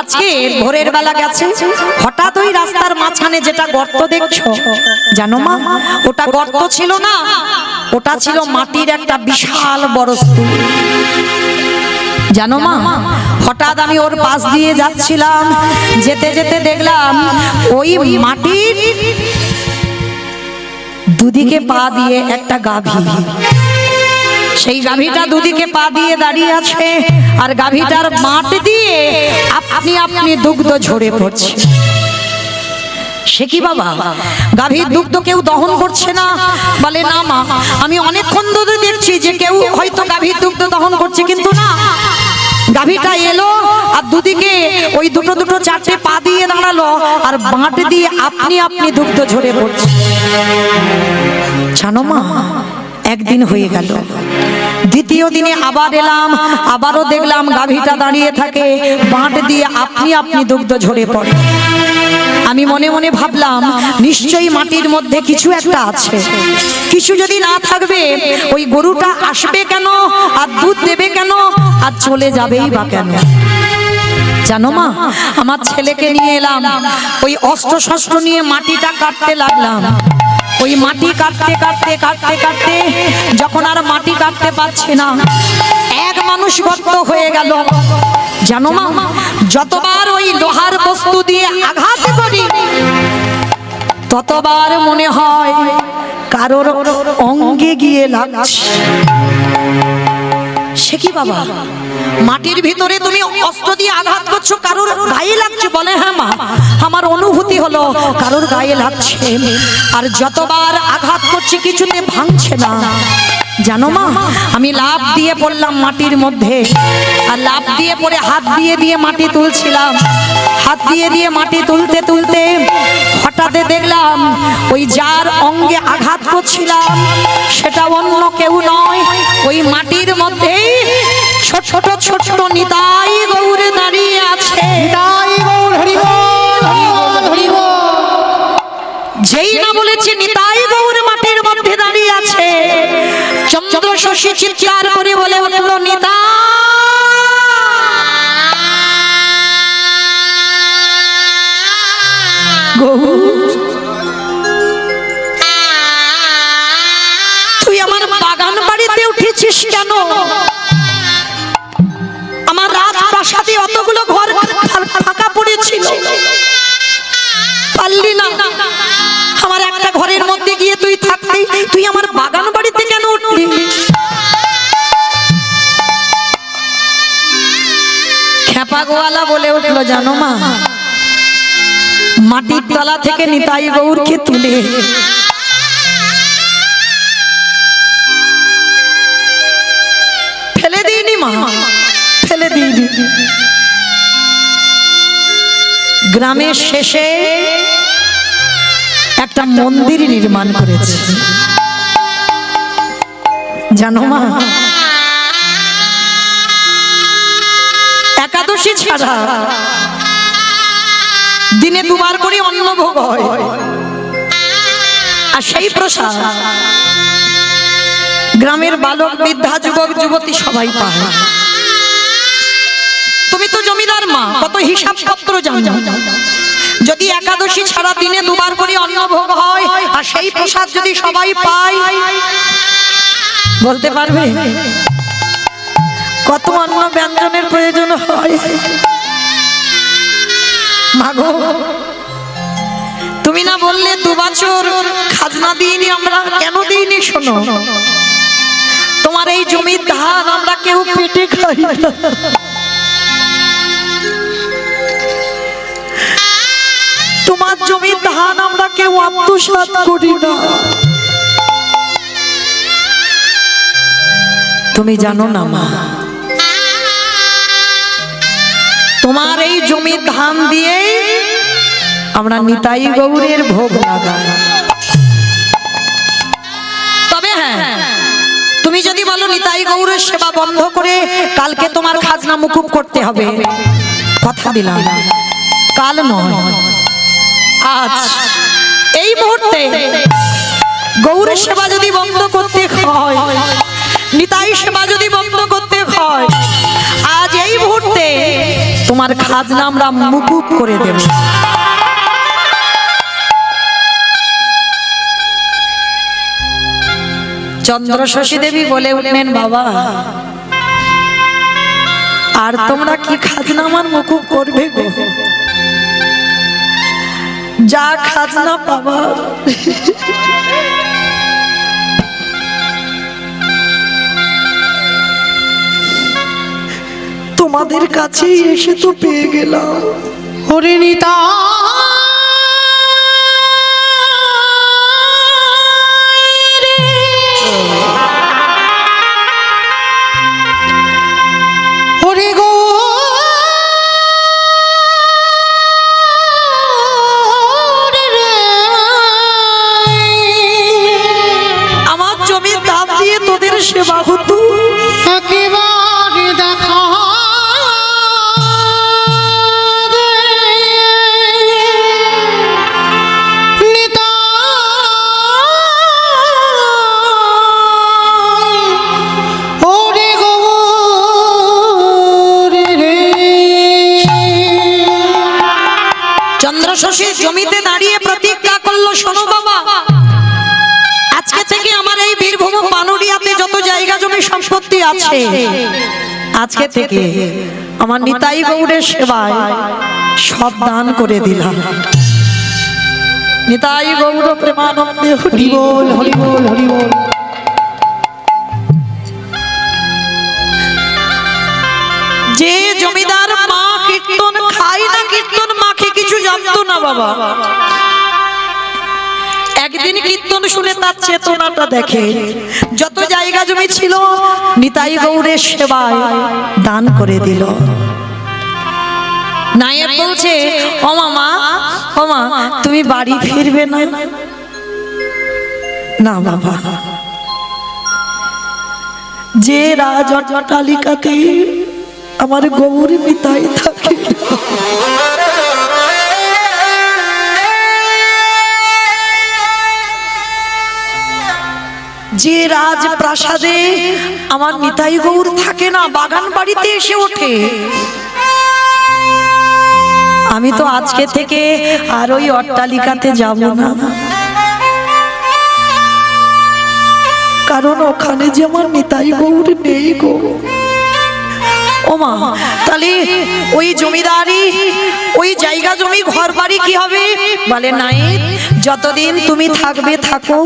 আজকে ভোরের বেলা গেছে, হঠাৎ ওই রাস্তার মাঝখানে যেটা গর্ত দেখছো জানো মা, ওটা গর্ত ছিল না, ওটা ছিল মাটির একটা বিশাল বড় স্তূপ। জানো মা, হঠাৎ আমি ওর পাশ দিয়ে যাচ্ছিলাম, যেতে যেতে দেখলাম ওই মাটির দুদিকে পা দিয়ে একটা গাভী, সেই গাভীটা দুদিকে পা দিয়ে দাঁড়িয়ে আছে, আর গাভীটার মাঠ দিয়ে আপনি আপনি দুগ্ধ ঝরে পড়ছে। সে কি বাবা, গাভীর দুগ্ধ কেউ দহন করছে না? বলে না মা, আমি অনেকক্ষণ ধরে দেখছি যে কেউ হয়তো গাভীর দুগ্ধ দহন করছে, কিন্তু না, গাভীটা এলো আর দুদিকে ওই দুটো দুটো চারটে পা দিয়ে দাঁড়ালো, আর মাঠ দিয়ে আপনি আপনি দুগ্ধ ঝরে পড়ছে। জানো মা, একদিন হয়ে গেল, দ্বিতীয় দিনে আবার এলাম, আবারও দেখলাম গাভীটা দাঁড়িয়ে থাকে, বাঁট দিয়ে আপনি আপনি দুগ্ধ ঝরে পড়ে। আমি মনে মনে ভাবলাম নিশ্চয়ই মাটির মধ্যে কিছু একটা আছে, কিছু যদি না থাকবে ওই গরুটা আসবে কেন, আর দুধ দেবে কেন, আর চলে যাবেই বা কেন? জানো মা, আমার ছেলেকে নিয়ে এলাম, ওই অস্ত্র শস্ত্র নিয়ে মাটিটা কাটতে লাগলাম। ওই মাটি কাটতে কাটতে কাটতে কাটতে যখন আর মাটি কাটতে পারছি না, এক মানুষ গর্ত হয়ে গেল। জানো মা, যতবার ওই লোহার বস্তু দিয়ে আঘাত করি ততবার মনে হয় কারোর অঙ্গে গিয়ে লাগছে। সে কি বাবা, মাটির ভিতরে তুমি অস্ত্র দিয়ে আঘাত করছো, কারোর গায়ে লাগছে? বলে হ্যাঁ মা, আমার অনুভূতি হলো কারোর গায়ে লাগছে, আর যতবার আঘাত করছি কিছুতে ভাঙছে না। জানো মা, আমি লাফ দিয়ে পড়লাম মাটির মধ্যে, আর লাফ দিয়ে পড়ে হাত দিয়ে দিয়ে মাটি তুলছিলাম, হাত দিয়ে দিয়ে মাটি তুলতে তুলতে হঠাৎ দেখলাম ওই যার অঙ্গে আঘাত করছিলাম সেটা অন্য কেউ নয়, ওই মাটির মধ্যেই ছোট ছোট ছোট ছোট নিতাই গৌর দাঁড়িয়ে আছে। যেই না বলেছে নিতাই গৌর মাটির মধ্যে দাঁড়িয়ে আছে, চন্দ্র শশী চিৎকার করে বলে উঠল, নিতাই তুই আমার বাগান বাড়িতে উঠেছিস কেন? আমার রাজপ্রাসাদে অতগুলো ঘর ফাঁকা পড়েছিল, পারলি না আমার একটা ঘরের মধ্যে গিয়ে তুই থাকলি, তুই আমার বাগান বাড়িতে কেন উঠলি? খেপা গোয়ালা বলে উঠলো, জানো মা, মাটির তলা থেকে নিতাই গৌরকে তুলে ফেলে দিইনি মা, ফেলে দিইনি, গ্রামের শেষে একটা মন্দির নির্মাণ করেছে। জানো মা, একাদশী ছাড়া দিনে দুবার করে অন্ন ভোগ হয়, আর সেই প্রসাদ গ্রামের বালক বৃদ্ধা যুবক যুবতী সবাই পায়। তুমি তো জমিদার মা, কত হিসাব পত্র জানো, যদি একাদশী ছাড়া দিনে দুবার করে অন্ন ভোগ হয় আর সেই প্রসাদ যদি সবাই পায়, বলতে পারবে কত অন্ন ব্যঞ্জনের প্রয়োজন হয়? মাগো, তুমি না বললে 2 বছর খাজনা দিইনি আমরা? কেন দিইনি শোনো, তোমার এই জমির ধান আমরা কেউ পেটে খাই না, তোমার জমির ধান আমরা কেউ আত্মসাৎ করি না। তুমি জানো না মা, তোমার এই জমির ধান দিয়ে আমরা নিতাই গৌরের ভোগ লাগাই। তবে হ্যাঁ, তুমি যদি বলো নিতাই গৌরের সেবা বন্ধ করে কালকে তোমার খাজনা মুকুব করতে হবে, কথা দিলাম, কাল নয় আজ এই মুহূর্তে গৌরের সেবা যদি বন্ধ করতে হয়, নিতাই সেবা যদি বন্ধ করতে হয়, আজ এই মুহূর্তে তোমার খাজনা আমরা মুকুব করে দেব। চন্দ্রশশী দেবী বলে উঠলেন, বাবা আর তোমরা কি খাজনা আমার মুকুব করবে গো? যা খাজনা পাবা তোমাদের কাছে এসে তো পেয়ে গেলাম। ওরে নিতা ওরে গো আমার জমির দাম দিয়ে তোদের সেবা হতো, একেবারে দেখা চন্দ্রশশী জমিতে দাঁড়িয়ে প্রতিজ্ঞা করলো, শোনো বাবা, আজকে থেকে আমার এই বীরভূম পানুরিয়াতে যত জায়গা জমি সম্পত্তি আছে, আজকে থেকে আমার নিতাই গৌড়ের সেবায় সব দান করে দিলাম। নিতাই গৌড় প্রেমানন্দে হরি বল, হরি বল, হরি বল। যে জমিদার মা কীর্তন খায় না, কীর্তন মাকে কিছু জানতো না বাবা, একদিন কীর্তন শুনে তার চেতনাটা দেখে, যত জায়গা জমি ছিল নিতাই গৌড়ের সেবায় দান করে দিল। নায়েব বলছে, ও মামা, ও মা, তুমি বাড়ি ফিরবে না? না বাবা, যে রাজ অট্টালিকাতে আমার গৌর নিতাই থাকে, যে রাজপ্রাসাদে আমার নিতাই গৌর থাকে না, বাগান বাড়িতে এসে ওঠে, আমি তো আজকে থেকে আর ওই অট্টালিকাতে যাব না, কারণ ওখানে যে আমার নিতাই গৌর নেই গো। ও মা, তাহলে ওই জমিদারি, ওই জায়গা জমি ঘর বাড়ি কি হবে? বলে নাই, যতদিন তুমি থাকবে থাকো,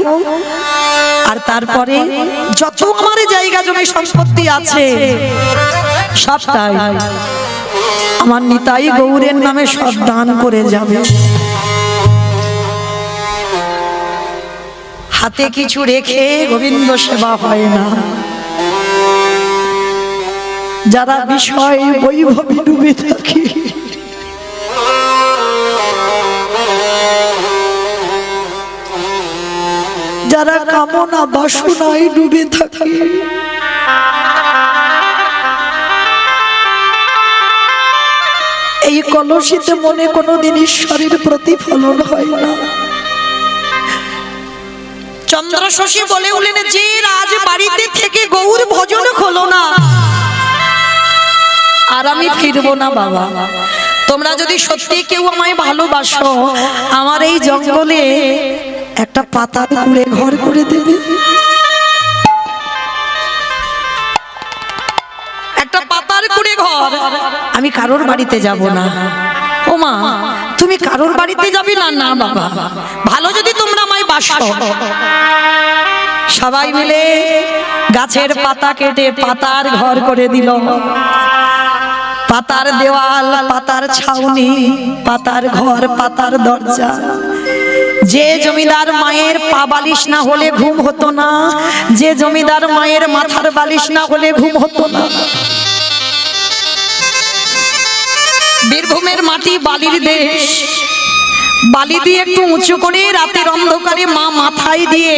আর তারপরে যত আমার জায়গা জমি সম্পত্তি আছে সবটাই আমার নিতাই গৌরের নামে সব দান করে যাবে। হাতে কিছু রেখে গোবিন্দ সেবা হয় না। যারা বিষয় বৈভবে ডুবে থাকে, যারা কামনা বাসনায় ডুবে থাকে, এই কলসিতে মনে কোনোদিন ঈশ্বরের প্রতিফলন হয় না। চন্দ্রশশী বলে উঠলেন, যে রাজ বাড়িতে থেকে গৌর ভজন হলো না, আর আমি ফিরবো না বাবা। তোমরা যদি সত্যি কেউ আমায় ভালোবাসো, আমার এই জঙ্গলে একটা পাতার কুড়ে ঘর করে দেবে, একটা পাতার কুড়ে ঘর। আমি কারোর বাড়িতে যাব না। ও মা, তুমি কারোর বাড়িতে যাবে না? না বাবা, ভালো যদি তোমরা আমায় বাসো। সবাই মিলে গাছের পাতা কেটে পাতার ঘর করে দিল। পাতার দেওয়াল, পাতার ছাউনি, পাতার ঘর, পাতার দরজা। যে জমিদার মায়ের পা বালিশ না হলে ঘুম হতো না, যে জমিদার মায়ের মাথার বালিশ না হলে ঘুম হতো না। বীরভূমের মাটি বালির দেশ, বালি দিয়ে একটু উঁচু করে রাতের অন্ধকারে মা মাথায় দিয়ে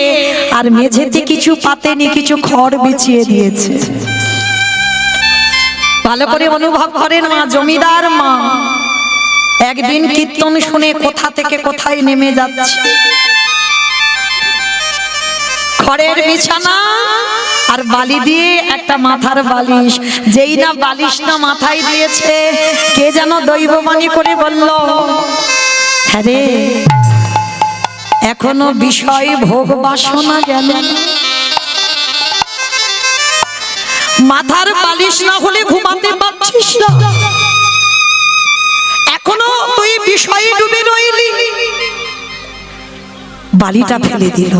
আর মেঝেতে কিছু পাতেনি, কিছু খড় বিছিয়ে দিয়েছে। ভালো করে অনুভব করেন, মা জমিদার মা একদিন কীর্তন শুনে কোথা থেকে কোথায় নেমে যাচ্ছে। খড়ের বিছানা আর বালি দিয়ে একটা মাথার বালিশ। যেই না বালিশ না মাথায় দিয়েছে, কে যেন দৈববাণী করে বলল, হ্যাঁ রে, এখনো বিষয় ভোগ বাসনা গেল না। মাথার বালিশ না হলে ঘুমাতে পারছিস না, এখনো তুই বিষয়ে ডুবে রইলি। বালিটা ফেলে দিল।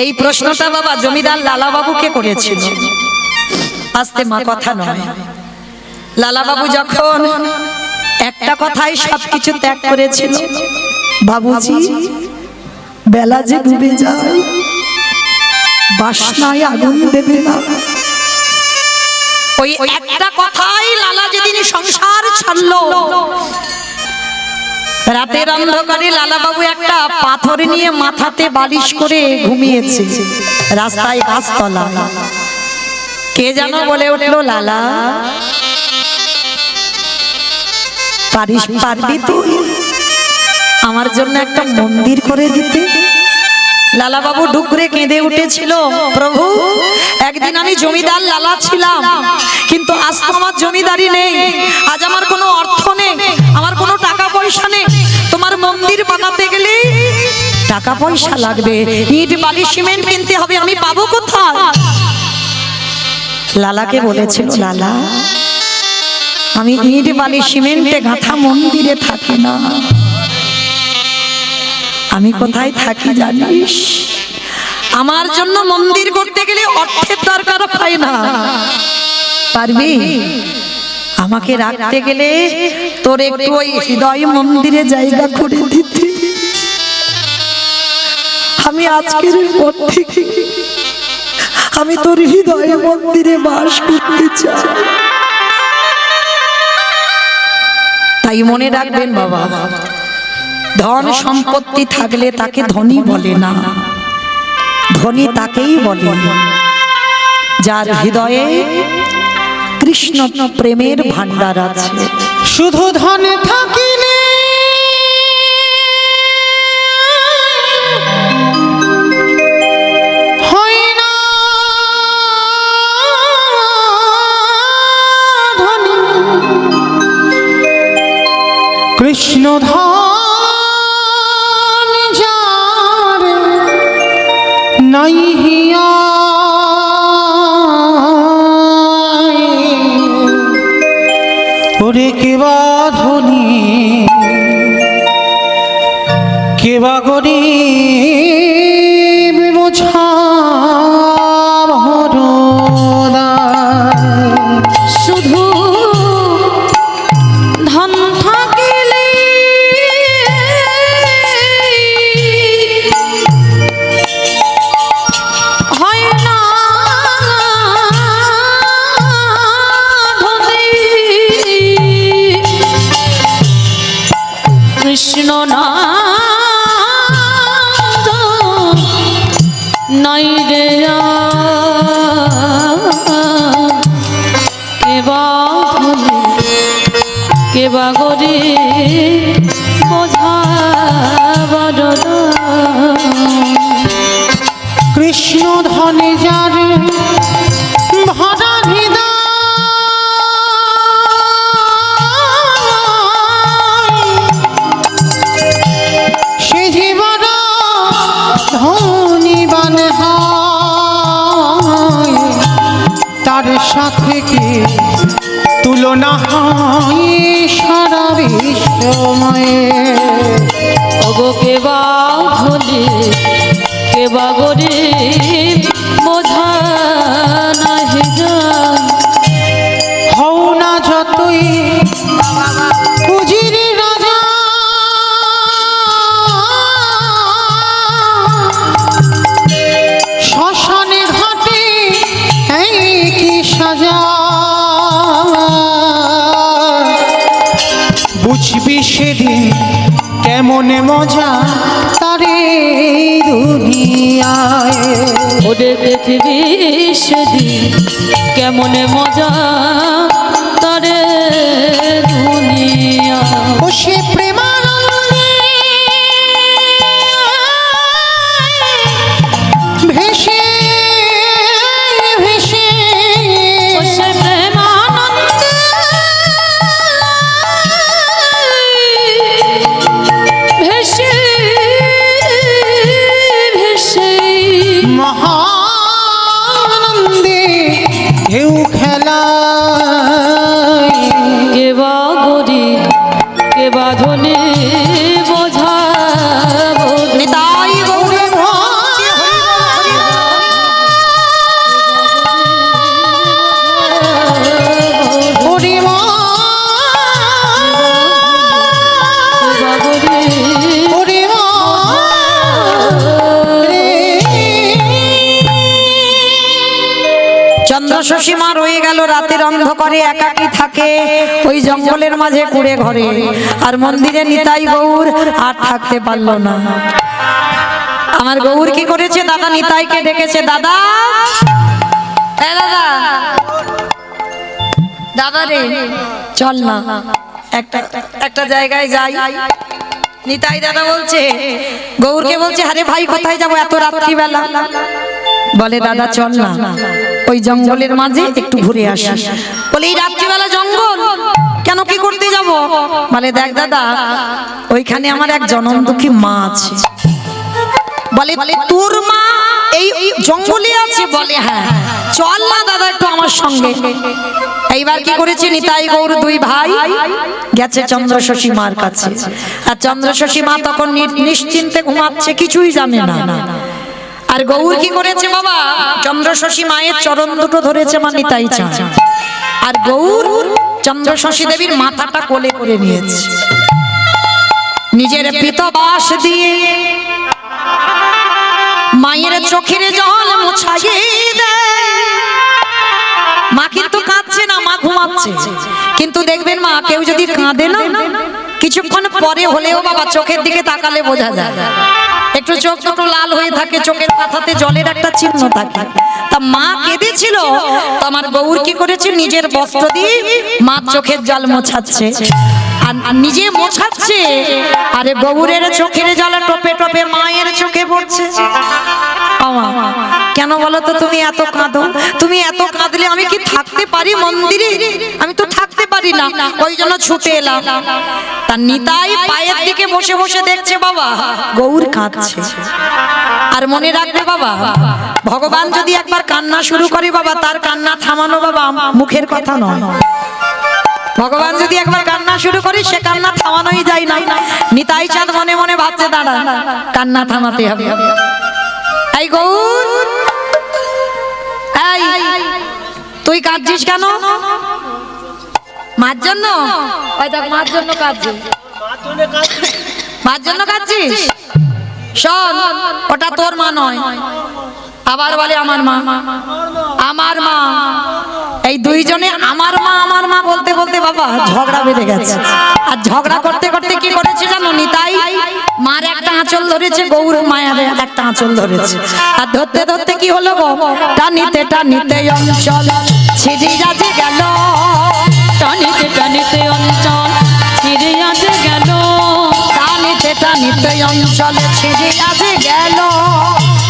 এই প্রশ্নটা বাবা জমিদার লালাবাবুকে করেছিল। আস্তে মা, কথা নয়। লালাবাবু যখন একটা কথাই সবকিছু ত্যাগ করেছিল, বাবুজি বেলা যে ডুবে যায়, বাসনায় আগুন দেবে না। ওই একটা কথাই লালা যেদিন সংসার ছাড়লো, রাতের অন্ধকারে লালাবাবু একটা পাথর নিয়ে মাথাতে বালিশ করে ঘুমিয়েছে রাস্তায় গাছতলা। কে যেন বলে উঠলো, লালা পারবি তুই আমার জন্য একটা মন্দির করে দিতে? লালাবাবু ডুকরে কেঁদে উঠেছিল, প্রভু একদিন আমি জমিদার লালা ছিলাম, কিন্তু আজ তো আমার জমিদারি নেই, আজ আমার কোনো অর্থ নেই, আমার কোনো টাকা পয়সা নেই। তোমার মন্দির বানাতে গেলে টাকা পয়সা লাগবে, ইট বালি সিমেন্ট কিনতে হবে, আমি পাবো কোথায়? লালাকে বলেছিল, লালা আমি ইট বালি সিমেন্টে গাঁথা মন্দিরে থাকি না, আমি কোথায় থাকি জানিস? আমার জন্য মন্দির করতে গেলে অর্থের দরকার হয় না। পারবি আমাকে রাখতে গেলে তোর একটু ওই হৃদয় মন্দিরে জায়গা করে দিতে? আমি আজকের পর থেকে আমি তোর হৃদয় মন্দিরে বাস করতে চাই। তাই মনে রাখবেন বাবা, ধন সম্পত্তি থাকলে তাকে ধনী বলে না, ধনী তাকেই বলে যার হৃদয়ে কৃষ্ণ প্রেমের ভান্ডার আছে। শুধু ধন থাকিলে হয় না ধনী, কৃষ্ণ ধন যার নাই হিয়া ওরে কেবা ধনী কেবা গরিব বোঝা ভরদা। শুধু ধন থাকিলে হয় না ধনী, কৃষ্ণ নাম নাই রে কেবা ধনী কেবা গরিব বোঝা বড়দা। কৃষ্ণ ধনে যার ভরা হৃদয়, সে জীবন ধনীবান হয়, তার সাথে কি তুলনা হয় সারা বিশ্বময়ে। ওগো কেবা ধনী কেবা গরিব বোঝা নাহি যায়, হও না যতই পুজির রাজা, শ্মশানে ঘাটে এই কি সাজা, বুঝবি সেদিন কেমন মজা তারে দুনিয়ায়। ওরে দেখবি সেদিন কেমন মজা তারে দুনিয়া। ও সে প্রেমানন্দে চন্দ্রশশী মা রয়ে গেল রাতের অন্ধকারে, একাকী থাকে ওই জঙ্গলের মাঝে কুড়ে ঘরে। আর মন্দিরে নিতাই গৌর আর থাকতে পারলো না। আমার গৌর কি করেছে, দাদা নিতাইকে ডেকেছে, দাদা এ দাদা, দাদা রে চল না একটা জায়গায় যাই। নিতাই দাদা বলছে, গৌরকে বলছে, আরে ভাই কোথায় যাবো এত রাত্রিবেলা? বলে দাদা চল না ওই জঙ্গলের মাঝে একটু ঘুরে আসি। বলে এই রাত্রিবেলা জঙ্গল কেন, কি করতে যাব? বলে দেখ দাদা, ওইখানে আমার এক জনম দুঃখী মা আছে। বলে তোর মা এই জঙ্গলে আছে? বলে হ্যাঁ। চল না দাদা একটু আমার সঙ্গে। এইবার কি করেছে, নিতাই গৌর দুই ভাই গেছে চন্দ্রশশী মার কাছে। আর চন্দ্রশশী মা তখন নিশ্চিন্তে ঘুমাচ্ছে, কিছুই জানে না। আর গৌর কি করেছে বাবা, চন্দ্রশশী মায়ের চরণ দুটো ধরেছে মা নিতাই চাঁদ। আর গৌর চন্দ্রশশী দেবীর মাথাটা কোলে করে নিয়েছে, নিজের পীতবাস দিয়ে মায়ের চোখের জল মুছাইয়ে দেয়। মা কিন্তু কাঁদছে না, মা ঘুমাচ্ছে। কিন্তু দেখবেন মা কেউ যদি কাঁদে না, কিছুক্ষণ পরে হলেও বাবা চোখের দিকে তাকালে বোঝা যায়, একটু চোখ দুটো লাল হয়ে থাকে, চোখের পাতাতে জলের একটা চিহ্ন থাকে। তা মা কেঁদেছিল, তো আমার গৌর কি করেছে, নিজের বস্ত্র দিয়ে মা চোখের জল মোছাচ্ছে। আর নিজে মোছাচ্ছে, আরে গৌরের চোখের জল টপে টপে মায়ের চোখে পড়ছে। কেন বলো তো, তুমি এত কাঁদো? তুমি এত কাঁদলে আমি কি থাকতে পারি মন্দিরে? আমি তো থাকতে পারি না, ওই জন্য ছুটে এলাম। তার নিতাই পায়ের দিকে বসে বসে দেখছে বাবা গৌর কাঁদছে। আর মনে রাখবে বাবা, ভগবান যদি একবার কান্না শুরু করে বাবা, তার কান্না থামানো বাবা মুখের কথা নয়। ভগবান যদি একবার কান্না শুরু করে, সে কান্না থামানোই যায় না। নিতাই চাঁদ মনে মনে ভাবছে, দাঁড়া কান্না থামাতে হবে। এই গৌর, এই তুই কাঁদছিস কেন? মার জন্য? ওই দেখ মার জন্য কাঁদছিস, মার জন্য কাঁদছিস। শোন, ওটা তোর মা নয়। আবার বলে আমার মা, আমার মা। এই দুইজনে আমার মা বলতে বলতে বাবা ঝগড়া বেঁধে গেছে। আর ঝগড়া করতে করতে কি করেছে জানো, নিতাই মার একটা আঁচল ধরেছে, গৌর মায়ের একটা আঁচল ধরেছে। আর ধরতে ধরতে কি হলো গো, টানিতে টানিতে অঞ্চল ছিড়ে যাচ্ছে গেল, টানিতে টানিতে অঞ্চল ছিড়ে আছে গেল, টানিতে টানিতে অঞ্চল ছিড়ে যাচ্ছে গেল,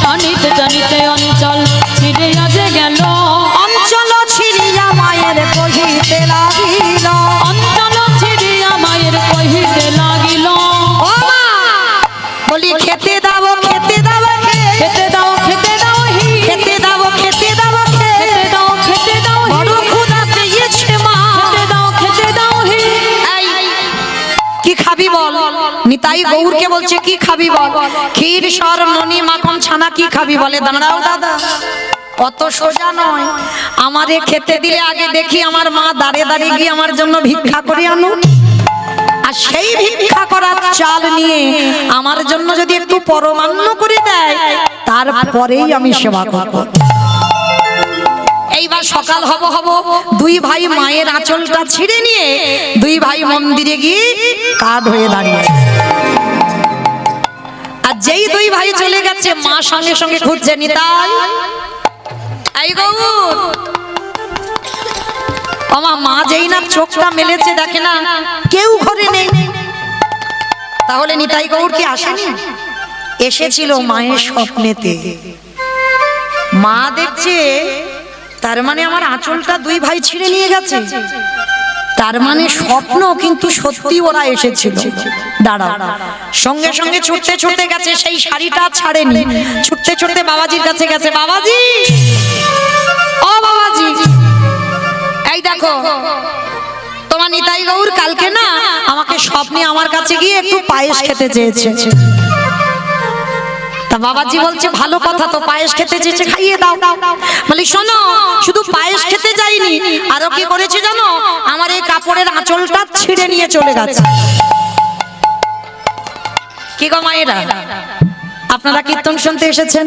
টানিতে টানিতে অঞ্চল ছিড়ে আছে গেল, অঞ্চল ছিড়িয়া মায়ের কহিতে লাগিল, অঞ্চল ছিড়িয়া মায়ের কহিতে লাগিল, ও মা বলি খেতে দাও, খেতে দাও, খেতে দাও খেতে দাও হি, খেতে দাও, খেতে দাও, খেতে দাও খেতে দাও হি, বড় ক্ষুধা পেয়েছে মা, খেতে দাও হি। এই কি খাবি বল? নিতাই গৌরকে বলছে কি খাবি বল? ক্ষীর সর ননি মাখন ছানা কি খাবি? বলে দাঁড়াও দাদা, অত সোজা নয়। আমারে খেতে দিলে আগে দেখি আমার মা দাঁড়িয়ে দাঁড়িয়ে গিয়ে আমার জন্য ভিক্ষা করে আনুন, আর সেই ভিক্ষা করার চাল নিয়ে আমার জন্য যদি একটু পরমান্ন করে দেয়, তারপরেই আমি সেবা করব। এইবার সকাল হব দুই ভাই মায়ের আঁচলটা ছিঁড়ে নিয়ে দুই ভাই মন্দিরে গিয়ে কাঠ হয়ে দাঁড়িয়ে। আর যেই দুই ভাই চলে গেছে, মা সঙ্গে সঙ্গে খুঁজছে, নিতাই এই গৌর। আমার মা যেই না চোখটা মেলেছে, দেখে না কেউ ঘরে নেই। তাহলে নিতাই গৌর কি আসেনি? এসেছিল মায়ের স্বপ্নেতে। মা দেখছে, তার মানে আমার আঁচলটা দুই ভাই ছিঁড়ে নিয়ে গেছে, তার মানে স্বপ্ন কিন্তু সত্যি ওরা এসেছিল। দাঁড়াও, সঙ্গে সঙ্গে ছুটতে ছুটতে গেছে, সেই শাড়িটা ছাড়েনি, ছুটতে ছুটতে বাবাজির কাছে গেছে। বাবাজি, ও বাবাজি, এই দেখো তোমার নিতাই গৌর কালকে না আমাকে স্বপ্নে আমার কাছে গিয়ে একটু পায়েস খেতে চেয়েছে। তা বাবাজি বলছে ভালো কথা, তো পায়েস খেতে চেয়েছে, খাইয়ে দাও। বলি শোনো, শুধু পায়েস খেতে যাইনি, আরো কি করেছে জানো? আমার এই কাপড়ের আঁচলটা ছিঁড়ে নিয়ে চলে গেছে। কি গো মায়েরা, আপনারা কীর্তন শুনতে এসেছেন?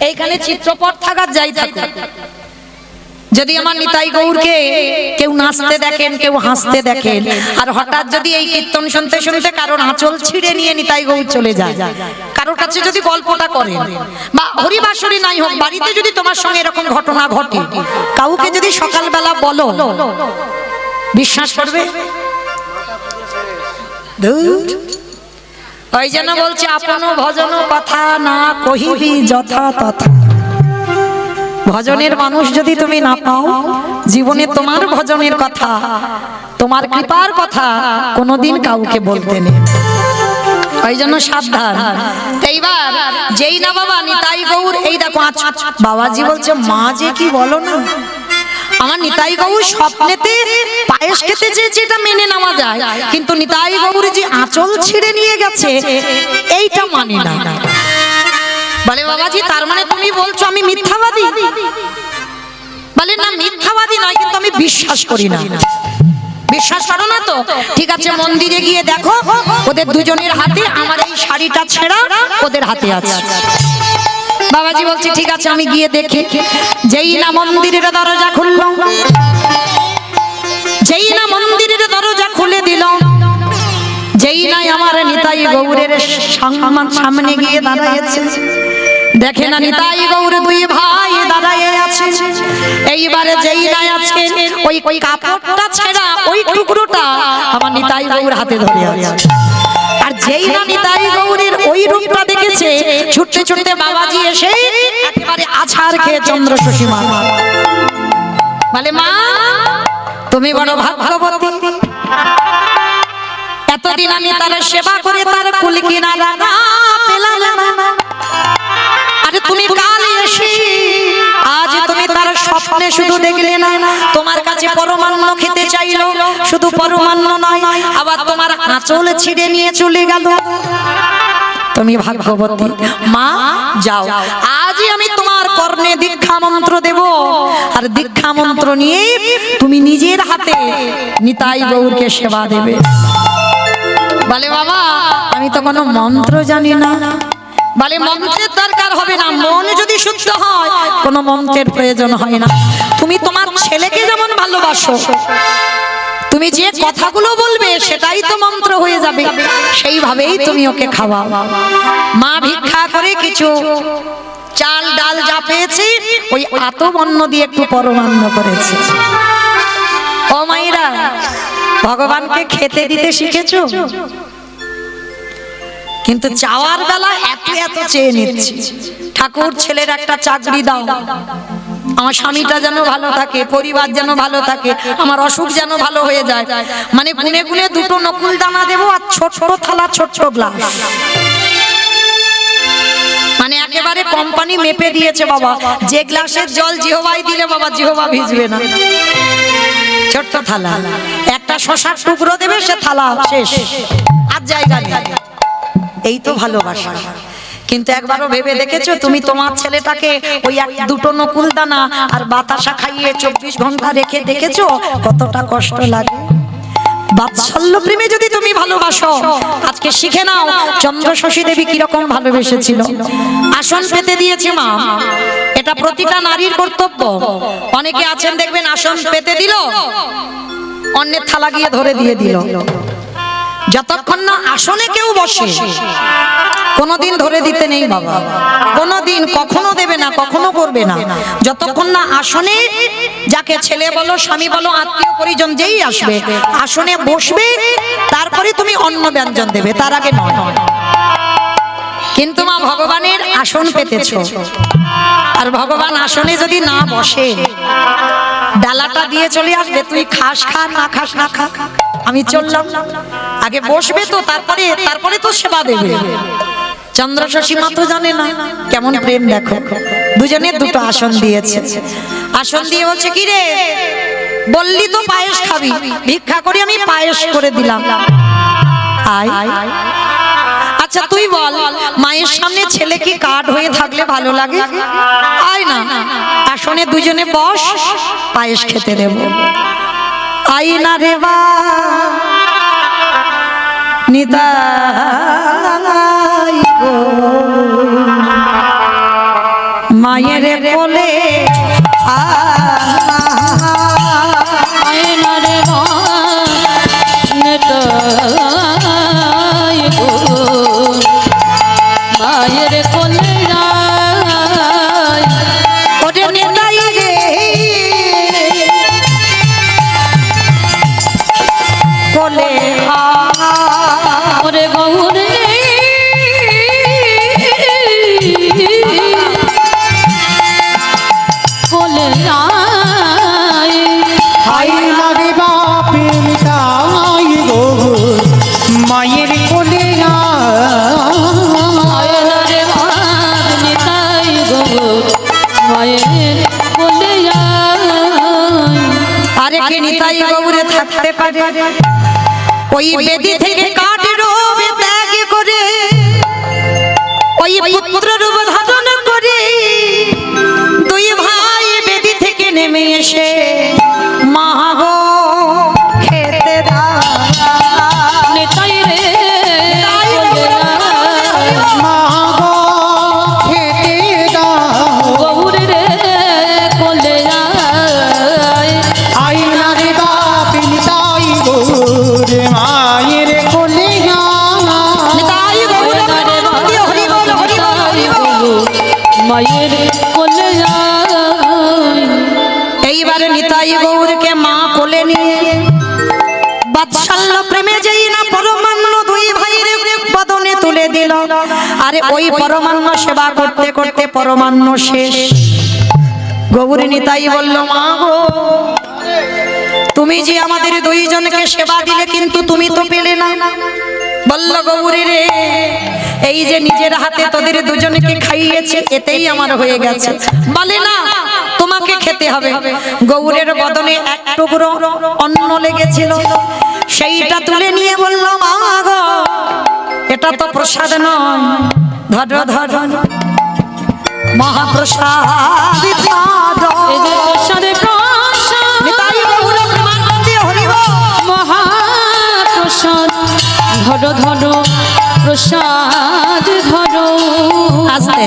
এইখানে চিত্রপট থাকার যাই থাকুক, যদি আমার নিতাই গৌরকে কেউ নাচতে দেখেন, কেউ হাসতে দেখেন, আর হঠাৎ যদি এই কীর্তন শুনতে শুনতে কারোর আঁচল ছিঁড়ে নিয়ে নিতাই গৌর চলে যায়, কারোর কাছে যদি গল্পটা করেন, বা হরিবাসরী নাই হোক, বাড়িতে যদি তোমার সঙ্গে এরকম ঘটনা ঘটে, কাউকে যদি সকালবেলা বলো, বিশ্বাস করবে? ধুর। ওই জন্য বলছে আপন ভজন কথা না কহিবি যথা তথা। ভজনের মানুষ যদি তুমি না পাও, জীবনে তোমার ভজনের কথা, তোমার কৃপার কথা কোনোদিন কাউকে বলতে নেই। ওই জন্য সাবধান। এইবার যেই না বাবা নিতাই গৌর, এই দেখো বাবাজি বলছে মা যে কি বলো না, আমার নিতাই গৌর স্বপ্নেতে পায়েস খেতে চেয়েছে, এটা মেনে নেওয়া যায়, কিন্তু নিতাই গৌর যে আঁচল ছিঁড়ে নিয়ে গেছে এইটা মানি না। বলে বাবাজি তার মানে তুমি বলছো আমি মিথ্যাবাদী? বলে না, মিথ্যাবাদী নয়, কিন্তু আমি বিশ্বাস করি না। বিশ্বাস করো না তো? ঠিক আছে, মন্দিরে গিয়ে দেখো ওদের দুজনের হাতে আমার এই শাড়িটা ছেঁড়া ওদের হাতে আছে। বাবাজি বলছে ঠিক আছে আমি গিয়ে দেখি। যেই না মন্দিরের দরজা খুলল, যেই না মন্দিরের দরজা খুলে দিল, যেই নাই আমার নিতাই গৌরের সামনে গিয়ে দাঁড়িয়েছে, দেখে না নিতাই গৌর দুই ভাই দাঁড়ায় আছে। এইবারে যেই নাই আছে ওই কাপড়টা ছেঁড়া ওই টুকরোটা আমার নিতাই গৌর হাতে ধরে আছে। আর যেই না নিতাই গৌরের ওই রূপটা দেখেছে, ছুটতে ছুটতে বাবাজি এসে একেবারে আছাড় খেয়ে চন্দ্র শশী মা বলে মা তুমি বড় ভাগ্যবতী, এতদিন আমি তার সেবা করে তার কুল কিনারা পেলাম না, আরে তুমি কাল এসে আজ তুমি তার স্বপ্নে শুধু দেখলে না, তোমার কাছে পরমান্ন খেতে চাইলো, শুধু পরমান্ন নয় আবার তোমার আঁচল ছিঁড়ে নিয়ে চলে গেল। তুমি ভাগ্যবতী মা, যাও আজই আমি তোমার কর্ণে দীক্ষা মন্ত্র দেব, আর দীক্ষা মন্ত্র নিয়ে তুমি নিজের হাতে নিতাই গৌরকে সেবা দেবে। বলে বাবা আমি তো কোনো মন্ত্র জানি না। বলে মন্ত্রের দরকার হবে না, মন যদি শুদ্ধ হয় কোনো মন্ত্রের প্রয়োজন হয় না। তুমি তোমার ছেলেকে যেমন ভালোবাসো, তুমি যে কথাগুলো বলবে সেটাই তো মন্ত্র হয়ে যাবে, সেইভাবেই তুমি ওকে খাওয়াও। মা ভিক্ষা করে কিছু চাল ডাল যা পেয়েছি ওই আতবন্ন দিয়ে একটু পরমান্ন করেছে। ও মাইরা, ভগবানকে খেতে দিতে শিখেছো, কিন্তু চাওয়ার বেলা এত এত চেয়ে নিচ্ছি। ঠাকুর ছেলের একটা চাকরি দাও, আমার স্বামীটা যেন ভালো থাকে, পরিবার যেন ভালো থাকে, আমার অসুখ যেন ভালো হয়ে যায়, মানে গুনে গুনে দুটো নকুল দানা দেবো আর ছোট ছোট থালা ছোট ছোট গ্লাস, মানে একেবারে কোম্পানি মেপে দিয়েছে বাবা, যে গ্লাসের জল জিহবাই দিলে বাবা জিহবা ভিজবে না। ছোট্ট থালা, একটা শশার টুকরো দেবে, সে থালা শেষ, আর জায়গা নেই। এই তো ভালোবাসা। কিন্তু একবারও ভেবে দেখেছো তুমি তোমার ছেলেটাকে ওই দুটো নকুল দানা আর বাতাসা খাইয়ে 24 ঘন্টা রেখে দেখেছো কতটা কষ্ট লাগে? বাৎসল্য প্রেমে যদি তুমি ভালোবাসো, আজকে শিখে নাও চন্দ্র শশী দেবী কিরকম ভালোবেসেছিল। আসন পেতে দিয়েছে মা, এটা প্রতিটা নারীর কর্তব্য। অনেকে আছেন দেখবেন আসন পেতে দিল, অন্যের থালা গিয়ে ধরে দিয়ে দিল। যতক্ষণ না আসনে কেউ বসে কোনোদিন ধরে দিতে নেই বাবা, কোনোদিন কখনো দেবে না, কখনো করবে না। যতক্ষণ না আসনে, যাকে ছেলে বলো স্বামী বলো আত্মীয় পরিজন যেই আসবে আসনে বসবে, তারপরে তুমি অন্ন ব্যঞ্জন দেবে, তার আগে নয়। কিন্তু মা ভগবানের আসন পেতেছো, আর ভগবান আসনে যদি না বসে ডালাটা দিয়ে চলে আসবে, তুই খাস খা, না খাস না খা, আমি চললাম। আগে বসবে তো, তারপরে তো সেবা দেবে। চন্দ্র শশী মা তো জানে না কেমন প্রেম, দেখো দুজনে দুটো আসন দিয়েছে। আসন দিয়ে বলছে কি রে, বললি তো পায়েস খাবি, ভিক্ষা করে আমি পায়েস করে দিলাম, আয়। আচ্ছা তুই বল, মায়ের সামনে ছেলে কি কাঠ হয়ে থাকলে ভালো লাগে? আয় না, আসনে দুজনে বস, পায়েস খেতে দেব। আই না রে বা নিতাই গো থাকতে পারে ওই বেদি থেকে কাঠ রূপ ত্যাগ করে ওই পুত্র রূপ ধারণ করে দুই ভাই বেদি থেকে নেমে এসে মা গো খেতে দাও নিতাই রে মা গো খেতে দাও গৌর রে কোলে আয় আইনা রে বাপ নিতাই গৌর মায়ের কোলে যাও নিতাই গৌর হরি বল হরি বল হরি বল। মায়ের কোলে আয় এইবারে নিতাই গৌরকে মা কোলে নিয়ে বাৎসল্য প্রেমে যেই না পরমান্ন দুই ভাইয়ের বদনে তুলে দিল। আরে ওই পরমান্ন সেবা করতে করতে পরমান্ন শেষ। গৌর নিতাই বলল মা গো তুমি যে আমাদের দুইজনকে সেবা দিলে কিন্তু তুমি তো পেলে না। বলল গৌরী রে এই যে নিজের হাতে তোদের দুজনকে খাইয়েছে এতেই আমার হয়ে গেছে। বলে না তোমাকে খেতে হবে। গৌরের বদনে এক টুকরো অন্ন লেগেছিল সেইটা তুলে নিয়ে বলল মা গো এটা তো প্রসাদ নয়, ধরো ধরো মহাপ্রসাদ ধরো। এই যে প্রসাদে প্রসাদ নিতাই গৌর প্রেমানন্দে হরি বল। মহাপ্রসাদ ধরো ধরো প্রসাদ ধরো আস্তে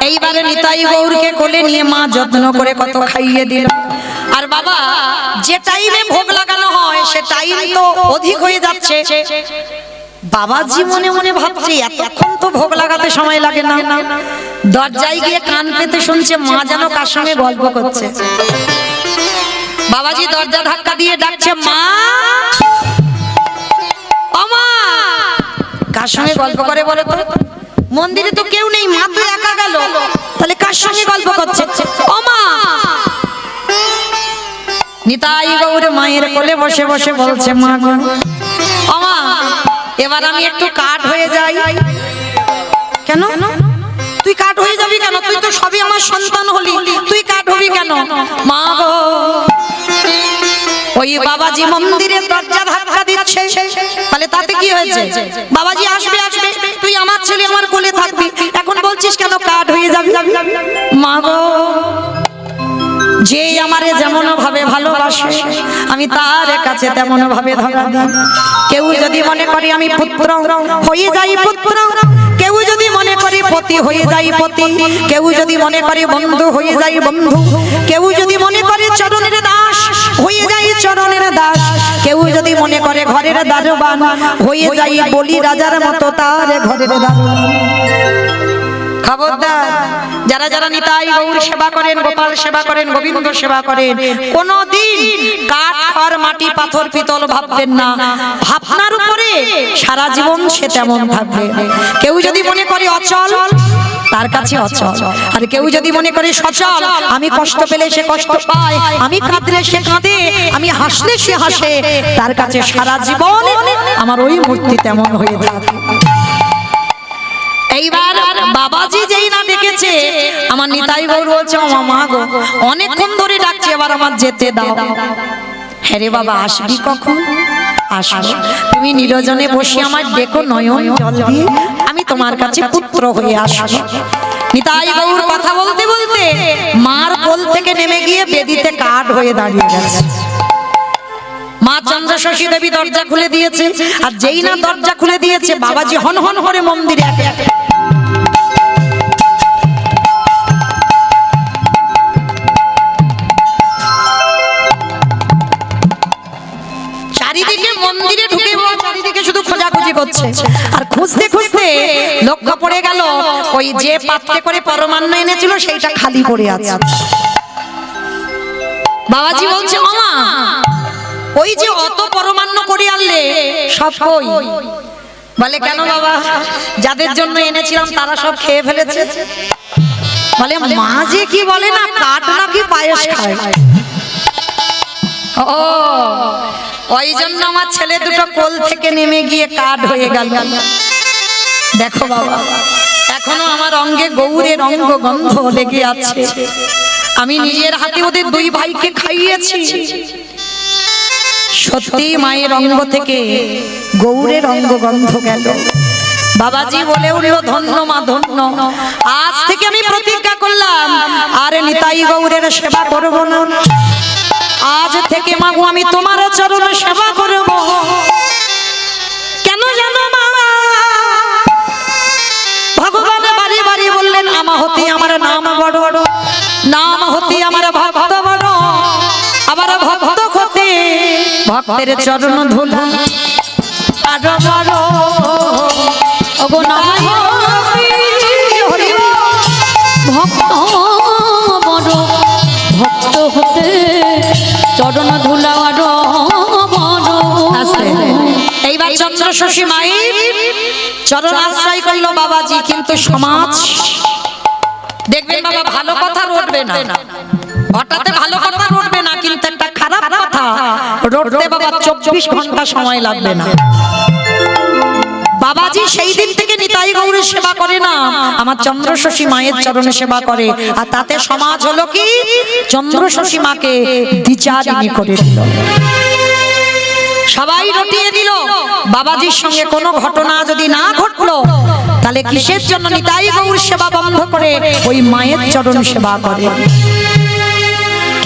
এইবারে নিতাই গৌরকে কোলে নিয়ে মা যত্ন করে কত খাইয়ে দিল। আর বাবা যে টাইমে ভোগ লাগানো হয় সে টাইম তো অধিক হয়ে যাচ্ছে। বাবাজি মনে মনে ভাবছে এতক্ষণ তো ভোগ লাগাতে সময় লাগে না। দরজায় গিয়ে কান পেতে শুনছে মা যেন কার সঙ্গে গল্প করছে। বাবাজি দরজা ধাক্কা দিয়ে ডাকছে মা ও মা। কার সঙ্গে গল্প করে বলো তো? মন্দিরে তো কেউ নেই, মা তো একা গেল, তাহলে কার সঙ্গে গল্প করছে? ও মা। নিতাই গৌর মায়ের কোলে বসে বসে বলছে মা গো ও মা এবার আমি একটু কাঠ হয়ে যাই। কেন তুই কাঠ হয়ে যাবি কেন? তুই তো সবই আমার সন্তান হলি, তুই কাঠ হবি কেন? মা গো ওই বাবাজি মন্দিরের দরজা ধাক্কা দিচ্ছে, তাহলে তাতে কি হয়েছে? বাবাজি আসবে আসবে, তুই আমার ছেলে আমার কোলে থাকবি, এখন বলছিস কেন কাঠ হয়ে যাবি? মা গো যে আমারে যেমন ভাবে ভালোবাসে আমি তার কাছে তেমন ভাবে ধরা দিই। কেউ যদি মনে করে আমি পুত্র হয়ে যাই পুত্র, কেউ যদি মনে করে পতি হয়ে যাই পতি, কেউ যদি মনে করে বন্ধু হয়ে যাই বন্ধু, কেউ যদি মনে করে চরণের দাস হয়ে যাই চরণের দাস, কেউ যদি মনে করে ঘরের দারোয়ান হয়ে যাই বলি রাজার মতো তার ঘরের দারোয়ান। খবরদার যারা যারা নিতাই গৌর সেবা করেন, গোপাল সেবা করেন, গোবিন্দ সেবা করেন, কোনদিন কাঠ খড় মাটি পাথর পিতল ভাববেন না। ভাবনার উপরে সারা জীবন সে তেমন থাকবে। কেউ যদি মনে করে অচল তার কাছে অচল, আর কেউ যদি মনে করে সচল, আমি কষ্ট পেলে সে কষ্ট পায়, আমি কাঁদলে সে কাঁদে, আমি হাসলে সে হাসে, তার কাছে সারা জীবন আমার ওই মূর্তি তেমন হয়ে থাকে। এইবার বাবাজি যেই না ডেকেছে আমার নিতাই গৌর বলছে মা গো অনেকক্ষণ ধরে ডাকছে, এবার আমার যেতে দাও। হ্যাঁ রে বাবা আসবি কখন? আসবো, তুমি নিরজনে বসে আমার ডেকো নয়ন জল দিয়ে, আমি তোমার কাছে পুত্র হয়ে আসবো। নিতাই গৌর কথা বলতে বলতে মার কোল থেকে নেমে গিয়ে বেদিতে কাঠ হয়ে দাঁড়িয়ে গেছে। মা চন্দ্রশশী দেবী দরজা খুলে দিয়েছে, আর যেই না দরজা খুলে দিয়েছে বাবাজি হন হন করে মন্দিরে চারিদিকে মন্দিরে ঢুকে চারিদিকে শুধু খোঁজাখুঁজি করছে। আর খুঁজতে খুঁজতে লক্ষ্য পড়ে গেল ওই যে পাত্রে করে পরমান্ন এনেছিল সেইটা খালি পড়ে আছে। বাবাজি বলছে মামা ওই যে অত পরমান্ন করে আনলে সব কই? বলে কেন বাবা, যাদের জন্য এনেছিলাম তারা সব খেয়ে ফেলেছে। বলে মা যে কি বলে না, কাঠ নাকি পায়েস খায়। ও ওই জন্য আমার ছেলে দুটো কোল থেকে নেমে গিয়ে কাঠ হয়ে গেল। দেখো বাবা এখনো আমার অঙ্গে গৌরের অঙ্গ গন্ধ লেগে আছে। আমি নিজের হাতে ওদের দুই ভাইকে খাইয়েছি। সত্যি মায়ের অঙ্গ থেকে গৌরের অঙ্গ গন্ধ গেল। বাবাজি বলে উঠল, ধন্য মা ধন্য, আজ থেকে আমি প্রতিজ্ঞা করলাম আর নিতাই গৌরের সেবা করব না। আজ থেকে মাগো আমি তোমার চরণ সেবা করব। কেন জানো মা? ভগবান বাড়ি বাড়ি বললেন, আমা হতি আমার নাম বড়, নাম হতি আমার ভক্ত বড়, আবার ভক্ত হতে ভক্তের চরণ ধুলা আরো বড়। ওগো নাম ভক্ত বড়, ভক্ত হতে চরণ ধুলা আরো বড়। এইবার চন্দ্র শশী মায়ের চরণ আশ্রয় করলো বাবাজি। কিন্তু সমাজ দেখবেন বাবা, ভালো কথা রটবে না, হঠাৎ ভালো কথা রটবে না, কিন্তু একটা খারাপ কথা রটতে বাবা 24 ঘন্টা সময় লাগবে না। বাবাজি সেই দিন থেকে নিতাই গৌরের সেবা করে না, আমার চন্দ্র শশী মায়ের চরণে সেবা করে। আর তাতে সমাজ হলো কি, চন্দ্র শশী মাকে দ্বিচারিণী করে দিল, সবাই রটিয়ে দিল। বাবাজির সঙ্গে কোনো ঘটনা যদি না ঘটলো, তাহলে কিসের জন্য নিতাই গৌর সেবা বন্ধ করে ওই মায়ের চরণ সেবা করে।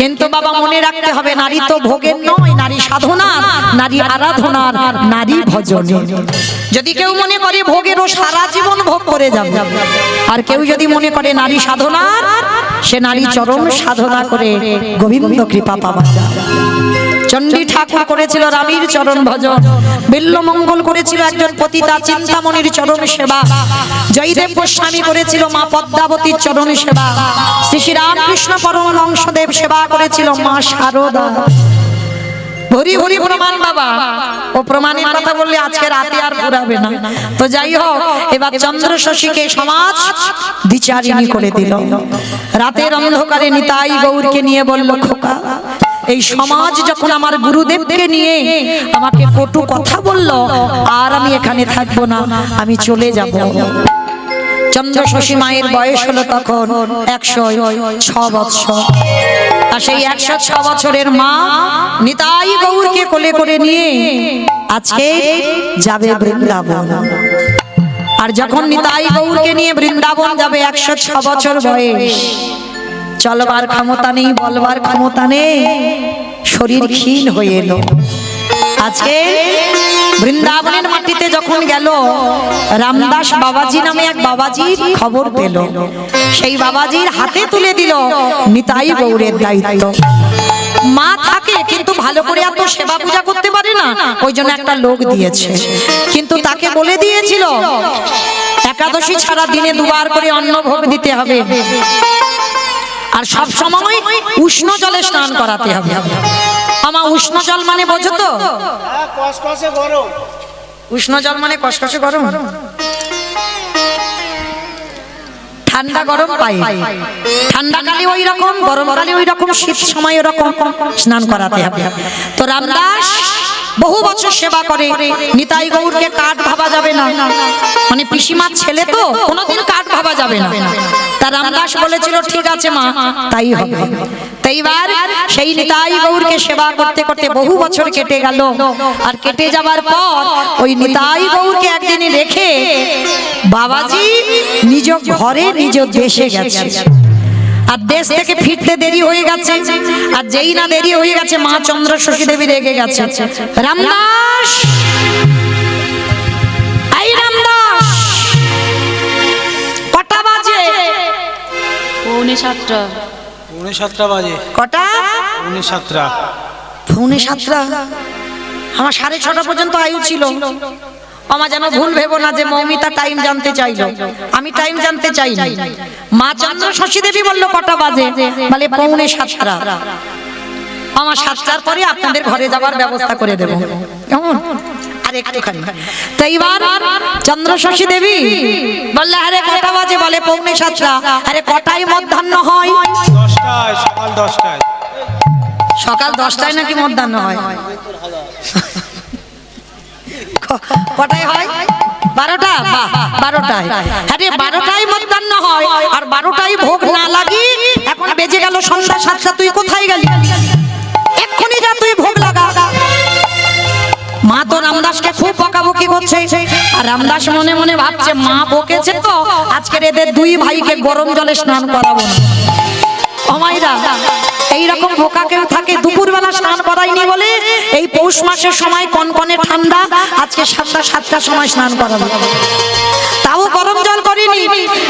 কিন্তু বাবা মনে রাখতে হবে, নারী তো ভোগের নয়, নারী সাধনার, নারী আরাধনার, নারী ভজনের। যদি কেউ মনে করে ভোগের, ও সারা জীবন ভোগ করে যাবে। আর কেউ যদি মনে করে নারী সাধনার, সে নারী চরণ সাধনা করে গোবিন্দ কৃপা পাওয়া যায়। চণ্ডী ঠাকুর করেছিল রামীর চরণ ভজন, বিল্লমঙ্গল করেছিল একজন পতিতা চিন্তামণির চরণ সেবা, জয়দেব গোস্বামী করেছিল মা পদ্মাবতীর চরণ সেবা, শ্রী শ্রী রামকৃষ্ণ পরমহংসদেব সেবা করেছিল মা শারদা। ভরি ভরি প্রমাণ বাবা, ও প্রমাণের কথা বললে আজকে রাতে আর পুরাবে না। তো যাই হোক, এবার চন্দ্র শশীকে সমাজ দ্বিচারিণী করে দিল। রাতের অন্ধকারে নিতাই গৌরকে নিয়ে বলল, খোকা, এই সমাজ যখন আমার গুরুদেবকে নিয়ে আমাকে কটু কথা বলল, আর আমি এখানে থাকবো না, আমি চলে যাব। চন্দ্র শশী মায়ের বয়স হলো তখন 106 বৎসর। আর সেই 106 বছরের মা নিতাই গৌরকে কোলে করে নিয়ে আজকে যাবে বৃন্দাবন। আর যখন নিতাই গৌরকে নিয়ে বৃন্দাবন যাবে, 106 বছর বয়স, চলবার ক্ষমতা নেই, বলবার ক্ষমতা নেই, শরীর ক্ষীণ হয়ে এলো। আজকে বৃন্দাবনের মাটিতে যখন গেল, রামদাস বাবাজি নামে এক বাবাজির খবর পেল। সেই বাবাজির হাতে তুলে দিল নিতাই গৌরের দায়িত্ব। মা থাকে কিন্তু ভালো করে এত সেবা পূজা করতে পারে না, ওই জন্য একটা লোক দিয়েছে। কিন্তু তাকে বলে দিয়েছিল, একাদশী ছাড়া দিনে 2 বার করে অন্ন ভোগ দিতে হবে, আর সব সময় উষ্ণ জলে স্নান করাতে হবে। আমার উষ্ণ জল মানে বোঝো তো? কসকসে গরম। উষ্ণ জল মানে কসকসে গরম, ঠান্ডা গরম পাই, ঠান্ডা কালে ওই রকম, গরম কালে ওই রকম, শীত সময় ওরকম স্নান করাতে হবে। তো রামদাস বহু বছর সেবা করে, নিতাই গৌরকে কাঠ ভাবা যাবে না, মানে পিসিমার ছেলে তো, কোনোদিন কাঠ ভাবা যাবে না। তা রামদাস বলেছিল, ঠিক আছে মা, তাই হবে। এইবার সেই নিতাই গৌরকে সেবা করতে করতে বহু বছর কেটে গেল। আর কেটে যাবার পর ওই নিতাই গৌরকে একদিন রেখে বাবাজি নিজ ঘরে নিজ দেশে গেছে। আর দেশ থেকে ফিরতে দেরি হয়ে গেছে, আর যেই না দেরি হয়ে গেছে, মা চন্দ্র শশী দেবী রেগে গেছে। রামদাস, এই রামদাস, কটা বাজে? 6:45। 7:45 বাজে। কটা? 7:45। 7:45? আমার 6:30 পর্যন্ত আয়ু ছিল। আমার যেন ভুল ভেবো না যে মৌমিতা টাইম জানতে চাইলো, আমি টাইম জানতে চাইনি। মা চন্দ্র শশী দেবী বলল কটা বাজে, বলে 6:45। আমার 7টার পরে আপনাদের ঘরে যাবার ব্যবস্থা করে দেবো, কেমন? আর একটুখানি। তো এইবার চন্দ্র শশী দেবী বললে, আরে কটা বাজে? বলে 6:45। আরে কটায় মধ্যাহ্ন হয়? 10টায়, সকাল 10টায়। সকাল 10টায় নাকি মধ্যাহ্ন হয়? কটায় হয়? 12টা? 12টায়। আরে 12টায় মধ্যাহ্ন হয়, আর 12টায় ভোগ না লাগি এখন বেজে গেল সন্ধ্যা 7টা। তুই কোথায় গেলি? এক্ষুনি যা, তুই ভোগ লাগা। মা তো রামদাসকে খুব বকাবকি করছে, আর রামদাস মনে মনে ভাবছে মা বকেছে তো আজকের এদের দুই ভাইকে গরম জলে স্নান করাবো না। ও মাইরা, এইরকম বোকা কেউ থাকে? দুপুরবেলা স্নান করাইনি বলে এই পৌষ মাসের সময় কনকনে ঠান্ডা, আজকে 7টার সময় স্নান করাবো, তাও গরম জল করিনি,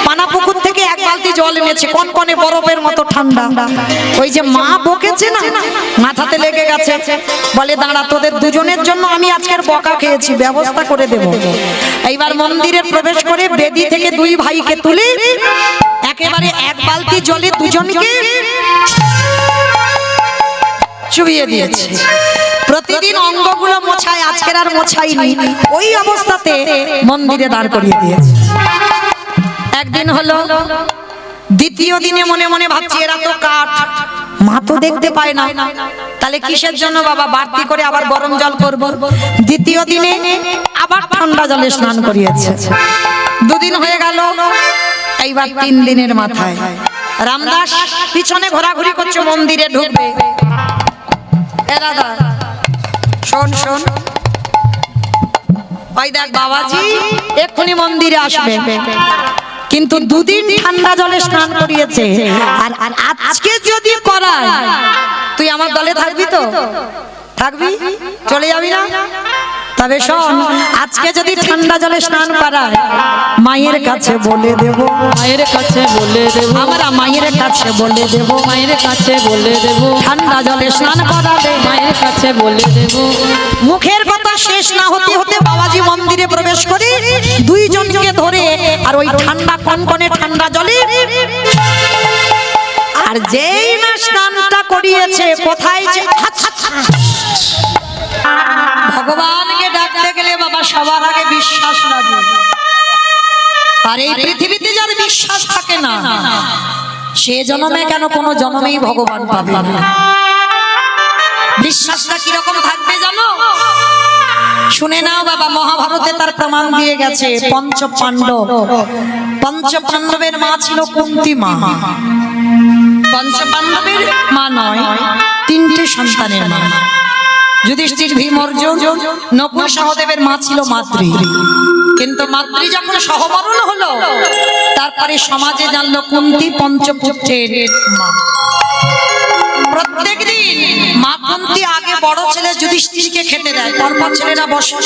পানা পুকুর থেকে এক বালতি জল এনেছে, কনকনে বরফের মতো ঠান্ডা। ওই যে মা বকেছে না, মাথাতে লেগে গেছে, বলে দাঁড়া তোদের দুজনের জন্য আমি আজকের বকা খেয়েছি, ব্যবস্থা করে দেব। এইবার মন্দিরে প্রবেশ করে বেদি থেকে দুই ভাইকে তুলে একেবারে এক বালতি জলে দুজনকে চুবিয়ে দিয়েছে। প্রতিদিন অঙ্গগুলো মোছায়, আজকের আর মোছাইনি, ওই অবস্থাতে মন্দিরে দাঁড় করিয়ে দিয়েছে। একদিন হলো, দ্বিতীয় দিনে মনে মনে ভাবছি এরা তো কাঠ, মা তো দেখতে পায় না, তাহলে কিসের জন্য বাবা বাড়তি করে আবার গরম জল করব। দ্বিতীয় দিনে আবার ঠান্ডা জলে স্নান করিয়েছে। দুদিন হয়ে গেল, এইবার 3 দিনের মাথায় রামদাস পিছনে ঘোরাঘুরি করছে, মন্দিরে ঢুকবে। এ দাদা শোন শোন, ওই দেখ বাবাজি এক্ষুনি মন্দিরে আসবে, কিন্তু দুদিন ঠান্ডা জলে স্নান করিয়েছে, আর আজকে যদি করায় তুই আমার দলে থাকবি তো? থাকবি, চলে যাবি না? তবে শোন, আজকে যদি ঠান্ডা জলে স্নান করায় মায়ের কাছে বলে দেব, মায়ের কাছে বলে দেব, আমরা মায়ের কাছে বলে দেব, মায়ের কাছে বলে দেব, ঠান্ডা জলে স্নান করাবে, মায়ের কাছে বলে দেব। মুখের কথা শেষ না হতে হতে বাবাজি মন্দিরে প্রবেশ করে দুইজনকে ধরে আর ওই ঠান্ডা কনকনে ঠান্ডা জলে, আর যেই না স্নানটা করিয়েছে, কোথায় যে ভগবানকে ডাকতে গেলে বাবা সবার আগে বিশ্বাস লাগে, আর এই পৃথিবীতে যার বিশ্বাস থাকে না সে জন্মে কেন কোনো জন্মেই ভগবান পাবে না। বিশ্বাসটা কিরকম থাকবে জানো? শুনে নাও বাবা, মহাভারতে তার প্রমাণ দিয়ে গেছে। পঞ্চপাণ্ডবের মা ছিল কুন্তী মা, পঞ্চপাণ্ডবের মা নয়, 3টে সন্তানের মা। যুধিষ্ঠির, ভীম, অর্জুন, নকুল সহদেবের মা ছিল মাতৃ, কিন্তু মাতৃ যখন সহমরণ হলো তারপরে সমাজে জানলো কুন্তী পঞ্চপুত্রের মা। প্রত্যেকদিন মা কুন্তী আগে বড় ছেলে যুধিষ্ঠিরকে খেতে দেয়, পরপর ছেলেরা বসে।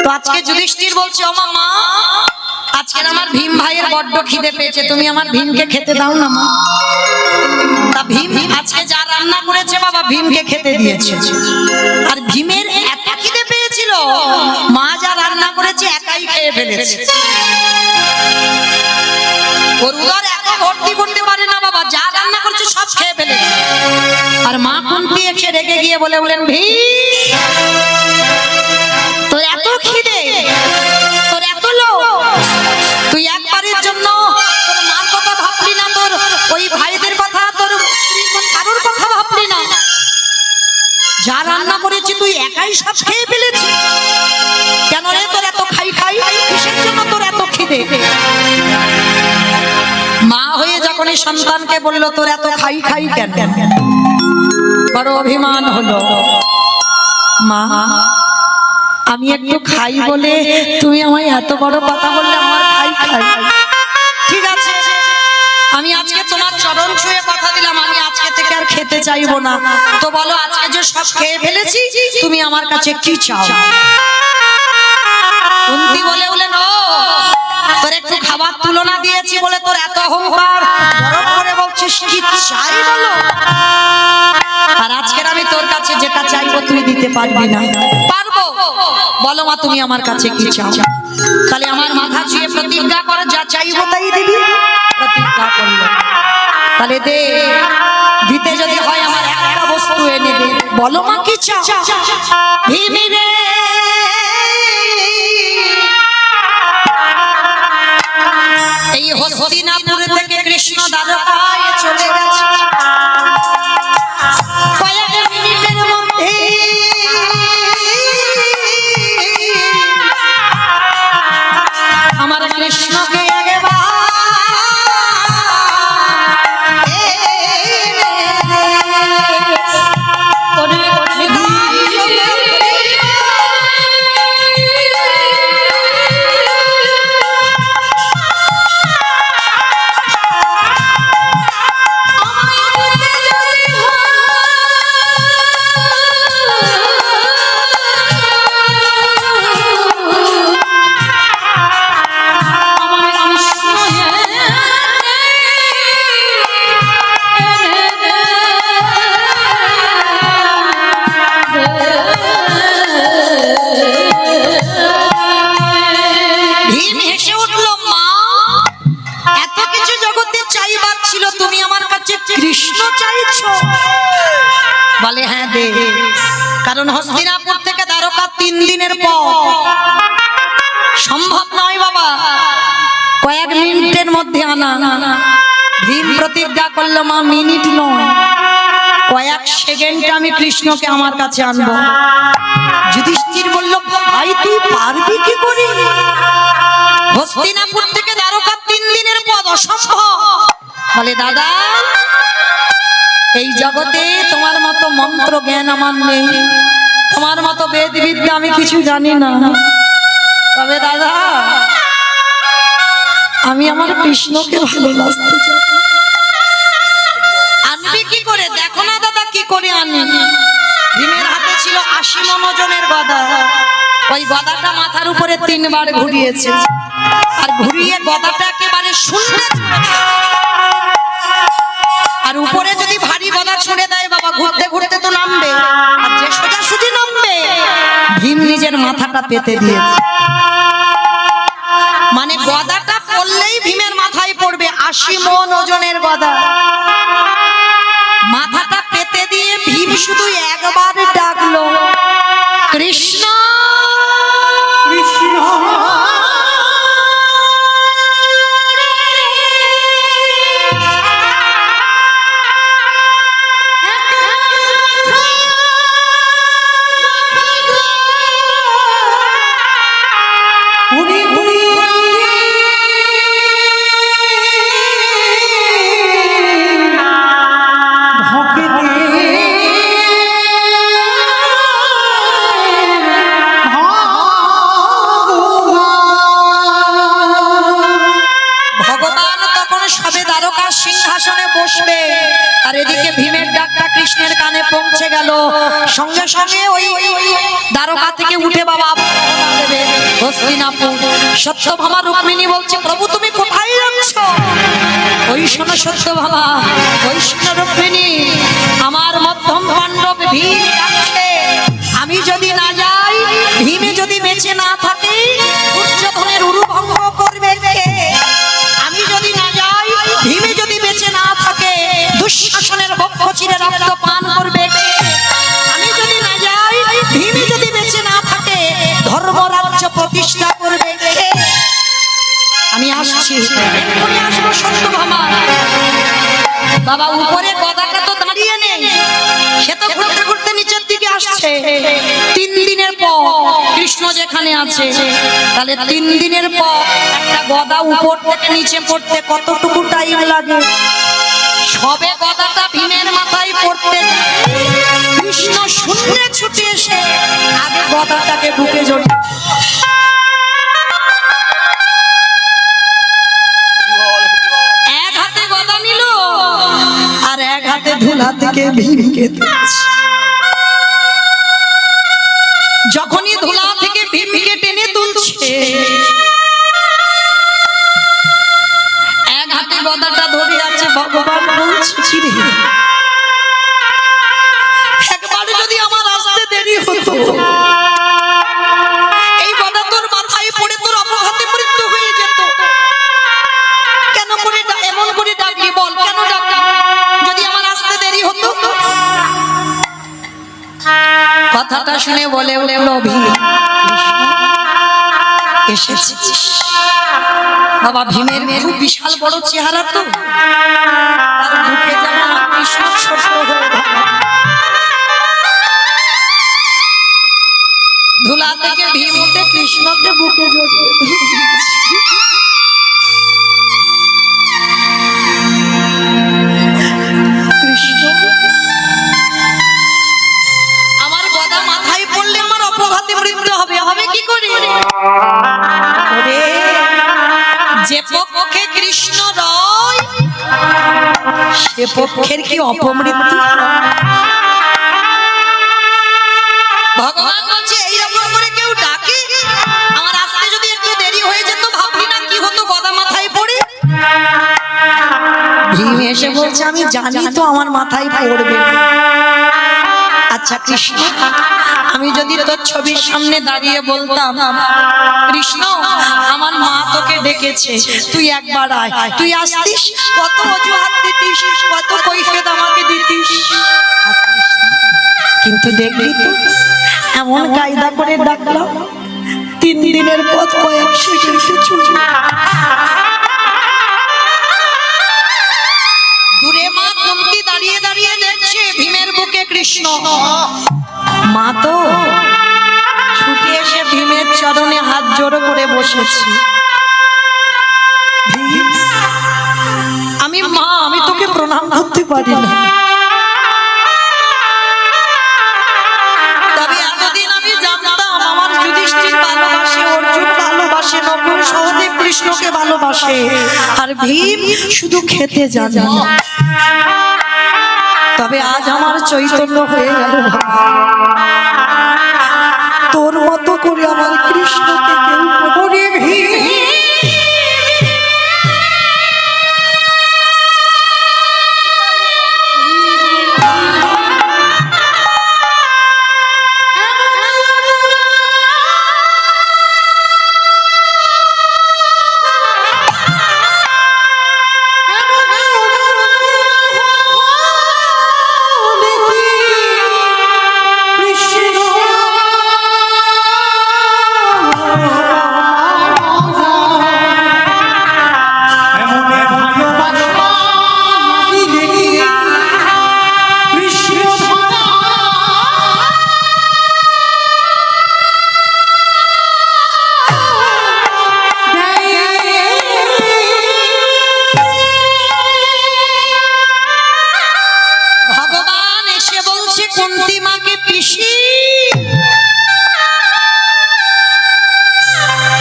তো আজকে যুধিষ্ঠির বলছে, ও মা, আজকে আমার ভীম ভাইয়ের বড্ড খিদে পেয়েছে, তুমি আমার ভীমকে খেতে দাও না মা। তা ভীম আজকে যা রান্না করেছে বাবা ভীমকে খেতে দিয়েছে, আর ভীমের এত খিদে পেয়েছিল মা যা রান্না করেছে একাই খেয়ে ফেলেছে। ওর উদর এত ভর্তি করতে পারে না বাবা, যা রান্না করেছে সব খেয়ে ফেলেছে। আর মা কুন্তী এসে রেগে গিয়ে বলেন, ভীম তোর এত খিদে, তোর এত লোভ, তুই একবারের জন্য তোর মার কথা ভাবলি না, তোর ওই ভাইদের কথা, তোর স্ত্রীর কারোর কথা ভাবলি না, যা রান্না করেছি তুই একাই সব খেয়ে ফেলেছিস। কেন রে তোর এত খাই কিসের জন্য তোর এত খিদে? মা হয়ে যখন এই সন্তানকে বললো তোর এত খাই কেন, বড় অভিমান হলো। মা, আমি একটু খাই বলে তুমি আমায় এত বড় কথা বললে, আমার খাই ঠিক আছে, আমি আজকে তোমার চরণ ছুঁয়ে কথা দিলাম, আমি আজকে থেকে আর খেতে চাইবো না। তো বলো, আজকে যে সব খেয়ে ফেলেছি তুমি আমার কাছে কি চাও? কুন্তী বলেন, ও তোর একটু খাবার তুলনা দিয়েছি বলে তোর এত অহংকার, গরম করে বলছিস কি চাই বলো? আর আজকের আমি তোর কাছে যেটা চাইবো তুই দিতে পারবি না। পারবো, বলো মা তুমি আমার কাছে কি চাও? তাহলে আমার মাথা ছুঁয়ে প্রতিজ্ঞা করে যা চাইবো তাই দিবি। প্রতিজ্ঞা করলো, তাহলে দে, দিতে যদি হয় আমার একটা বস্তু এনে দে। বলো মা কি চাও? ভীমি রে, এই হস্তিনাপুর থেকে কৃষ্ণ দ্বারকায় চলে গেছে, কয়েক মিনিটের মধ্যে আমার কৃষ্ণকে বলে হ্যাঁ দে, কারণ হস্তিনাপুর থেকে দ্বারকা 3 দিনের পথ, সম্ভব নয় বাবা কয়েক মিনিটের মধ্যে আনা। ভীম প্রতিজ্ঞা করলো মা মিনিট নয়, কয়েক সেকেন্ডে আমি কৃষ্ণকে আমার কাছে আনবো। যুধিষ্ঠির বলল ভাই তুই পারবি কি করে? হস্তিনাপুর থেকে দ্বারকা 3 দিনের পথ, অসম্ভব। বলে দাদা এই জগতে তোমার মতো মন্ত্র জ্ঞান আমার নেই, তোমার মতো বেদ বিদ্যা আমি কিছু জানি না, তবে দাদা আমি আমার কৃষ্ণকে ভালোবাসতে চাই। আনবি কি করে? দেখো না দাদা কি করে আনি। ভীমের হাতে ছিল 80 মণ ওজনের গদা, ওই গদাটা মাথার উপরে 3 বার ঘুরিয়েছে, আর ঘুরিয়ে গদাটা একেবারে শূন্য, আর উপরে যদি ভারী গদা ছুঁড়ে দেয় বাবা ঘুরতে ঘুরতে তো নামবে, আর যে সোজাসুজি নামবে ভীম নিজের মাথাটা পেতে দিয়েছে। মানে গদাটা পড়লেই ভীমের মাথায় পড়বে, 80 মণ ওজনের গদা। মাথাটা পেতে দিয়ে ভীম শুধু একবার ডাকলো কৃষ্ণ কৃষ্ণ। সিংহাসনে বসবে, আর এদিকে ভীমের ডাকটা কৃষ্ণের কানে পৌঁছে গেল। সঙ্গে সঙ্গে ওই দ্বারকা থেকে উঠে বাবা দেবে হস্তিনাপুর। সত্যভামা রুক্মিণী বলছে প্রভু তুমি কোথায় যাচ্ছ? ওই শোনো সত্যভামা, ওই শোনো রুক্মিণী, আমার মধ্যম পাণ্ডব ভীম ডাকছে। আমি যদি না যাই, ভীমে যদি বেঁচে না থাকে, দুর্যোধনের উরু ভঙ্গ করবে কে? আমি যদি না যাই, ভীমে যদি বেঁচে না থাকে, দুঃশাসনের বক্ষ চিরে রক্ত পান করবে কে? আমি যদি না যাই, ভীমে যদি বেঁচে না থাকে, ধর্মরাজ্য প্রতিষ্ঠা করবে কে? আমি আসছি, এক্ষুনি আসবো সত্যভামা। বাবা উপরে গদাটা তো দাঁড়িয়ে নেই, সে তো ঘুরতে ঘুরতে নিচের দিকে আসছে। 3 দিনের পর কৃষ্ণ যেখানে আছে, তাহলে 3 দিনের পর একটা গদা উপর থেকে নিচে পড়তে কতটুকু টাইম লাগে? সবে গদাটা ভীমের মাথায় পড়তে কৃষ্ণ শূন্যে ছুটে এসে আগে গদাটাকে বুকে জড়িয়ে এক হাতে গদা নিল, আর এক হাতে ধুলা থেকে ভীমকে তুলেছে। যখনই ধুলা থেকে ভীমকে টেনে তুলছে, এক হাতে গদাটা ধরে আছে। ভগবান বলছে চিরে একবারে যদি আমার আসতে দেরি হতো, এই গদা তোর মাথায় পড়ে তোর অপঘাতে মৃত্যু হয়ে যেত। কেন করে এমন করে ডাকলি বল, কেন ডাকলি? যদি আমার আসতে দেরি হতো। কথাটা শুনে বলে উঠল ভীম এসেছিস। বাবা ভীমের খুব বিশাল বড় চেহারা, তো তার বুকে যেমন কৃষ্ণ ছোট হয়ে ধুলা থেকে ভীম উঠে কৃষ্ণকে বুকে জড়িয়ে কৃষ্ণ আমার গদা মাথায় পড়লে আমার অপঘাতে মৃত্যু হবে, হবে কি করে? যে পক্ষে কৃষ্ণ রয়, সে পক্ষের কি অপমৃত্যু? ভগবান বলছে এইরকম করে কেউ ডাকে, আমার আসতে যদি একটু দেরি হয়ে যেত, ভাবলি না কি হতো গদা মাথায় পড়ে? ভীম এসে বলছে আমি জানি তো আমার মাথায় পড়বে। আচ্ছা কৃষ্ণ, আমি যদি তোর ছবির সামনে দাঁড়িয়ে বলতাম কৃষ্ণ আমার মা তোকে ডেকেছে, তুই একবার আয়, তুই আসতিস? কত অজুহাত দিতিস, কত কৈফিয়ত আমাকে দিতিস, আসতিস না। কিন্তু দেখলি তো এমন কায়দা করে ডাকলাম, 3 দিনের পথ কয়েক সেকেন্ডে ছুটে। দূরে মা কুন্তি দাঁড়িয়ে দাঁড়িয়ে দেখছে ভীমের বুকে কৃষ্ণ। মা তো ছুটে এসে ভীমের চরণে হাত জোড়ো করে বসেছি। ভীম, আমি তোকে প্রণাম করতে পারি না, তবে এতদিন আমি জানতাম আমার যুধিষ্ঠির ভালোবাসে, অর্জুন ভালোবাসে, নকুল সহদেব কৃষ্ণকে ভালোবাসে, আর ভীম শুধু খেতে জানে। তবে আজ আমার চৈতন্য হয়ে গেল, তোর মতো করে আমার কৃষ্ণকে কেউ করে। ভীম,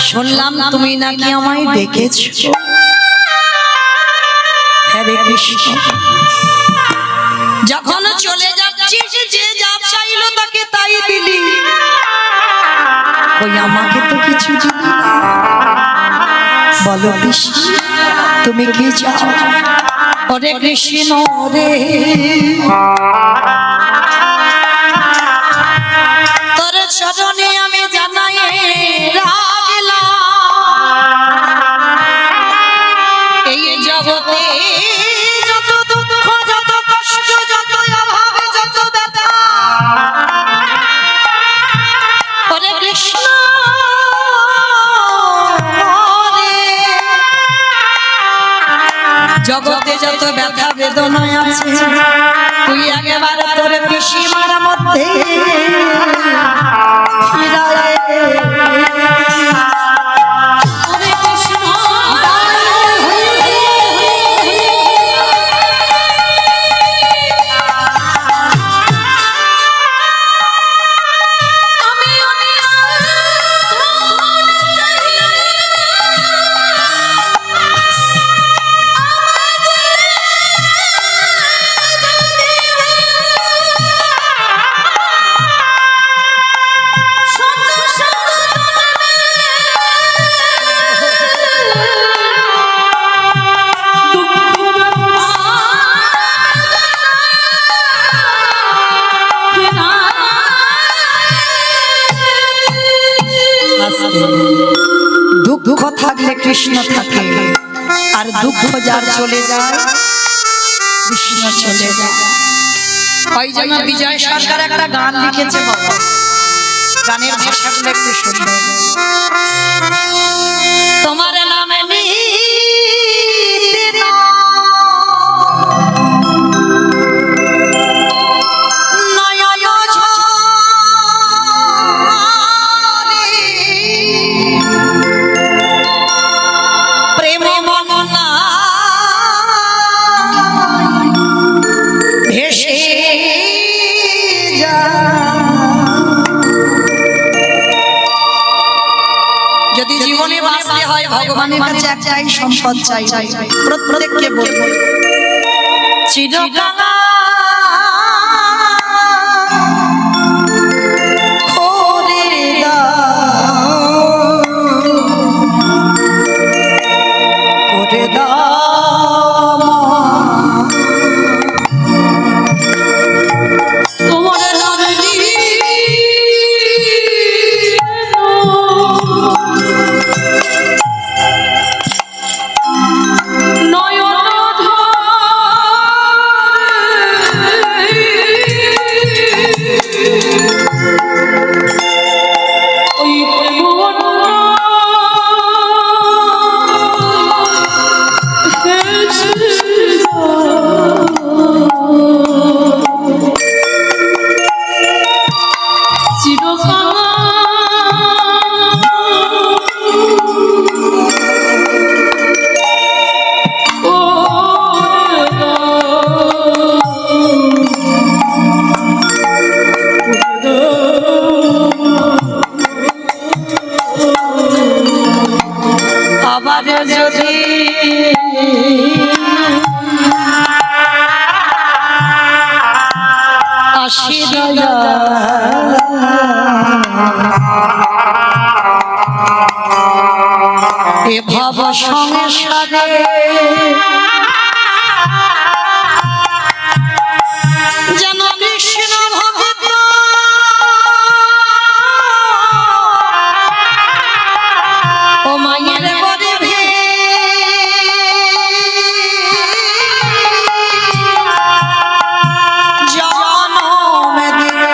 শুনলাম তুমি নাকি আমায় ডেকেছো। হরে কৃষ্ণ, যখন চলে যাচ্ছিস যে যা চাইলো তাকে তাই দিলি, ওই আমাকে তো কিছু দিলি না। বলো কৃষ্ণ তুমি কি চাও? হরে কৃষ্ণ রে, তোর চরণে আমি জানাই রাগলাম, এই জগতে যত দুঃখ, যত কষ্ট, যত অভাব, যত ব্যথা, হরে কৃষ্ণ জগতে যত ব্যথা বেদনা আছে, তুই একেবারে তোর পিসিমার মধ্যে ফিরায়ে দুঃখ থাকলে কৃষ্ণ থাকে, আর দুঃখ যার চলে যায় কৃষ্ণ চলে যায়। ওই জন্য বিজয় সরকার একটা গান লিখেছে বাবা, গানের ভাষাগুলো একটু শুনবে। তোমার নামে নিতে না যদি জীবনে বাঁচতে হয় ভগবানের কাছে একটাই সম্পদ চাই, প্রত্যেককে বলবো চিরকাল করে দাও তোমার নামে আবার যদি আসি দয়া এ ভব সংসারে যেন কৃষ্ণ ভক্ত ও মায়ের গরিবে জনম দিল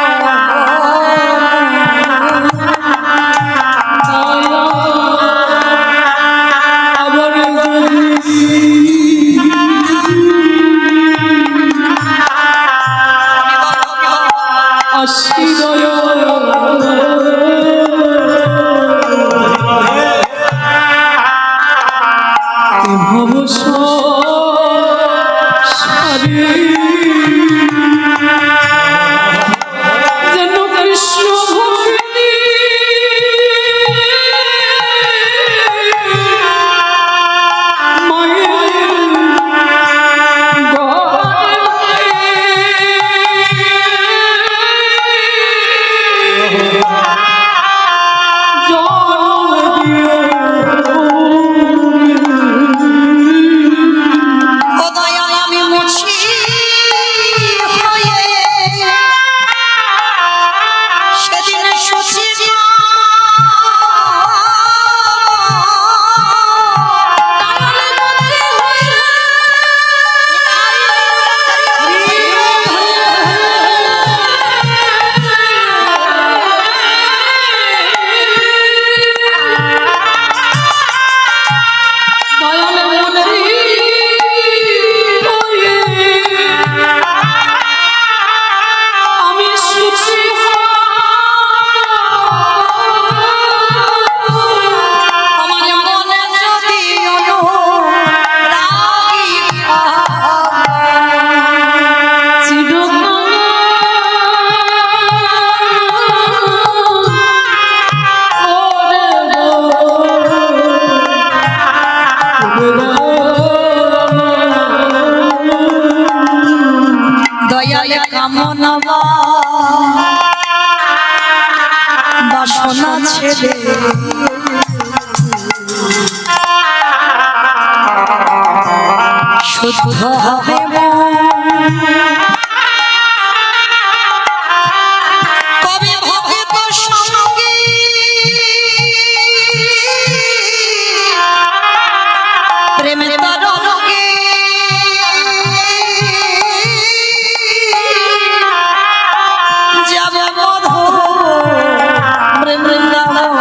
দয়ালে কামনা বাসনা ছেড়ে শুদ্ধ হবে তবে ভক্ত সঙ্গে প্রেমের তরঙ্গে যাব মধু বৃন্দাবন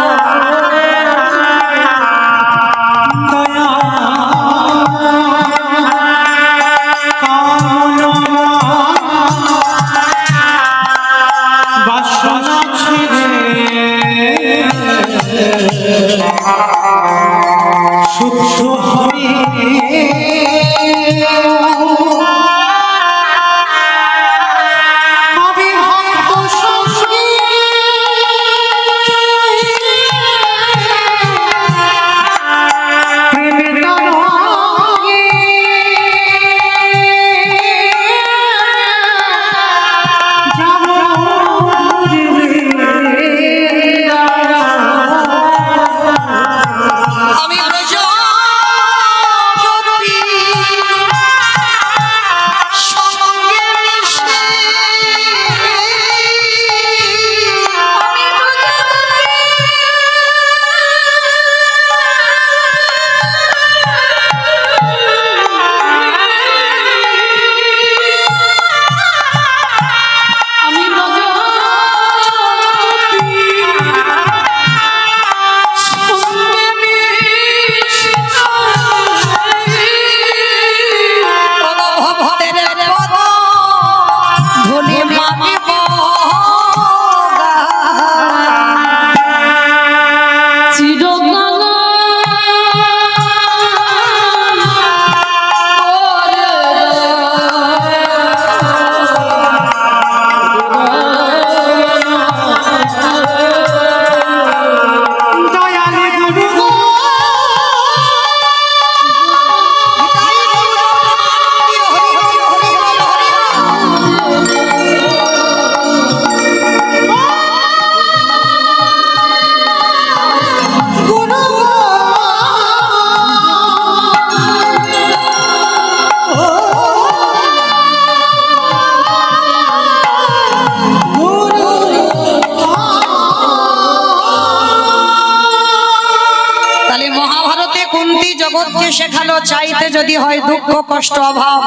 জগৎকে শেখালো চাইতে যদি হয় দুঃখ কষ্ট অভাব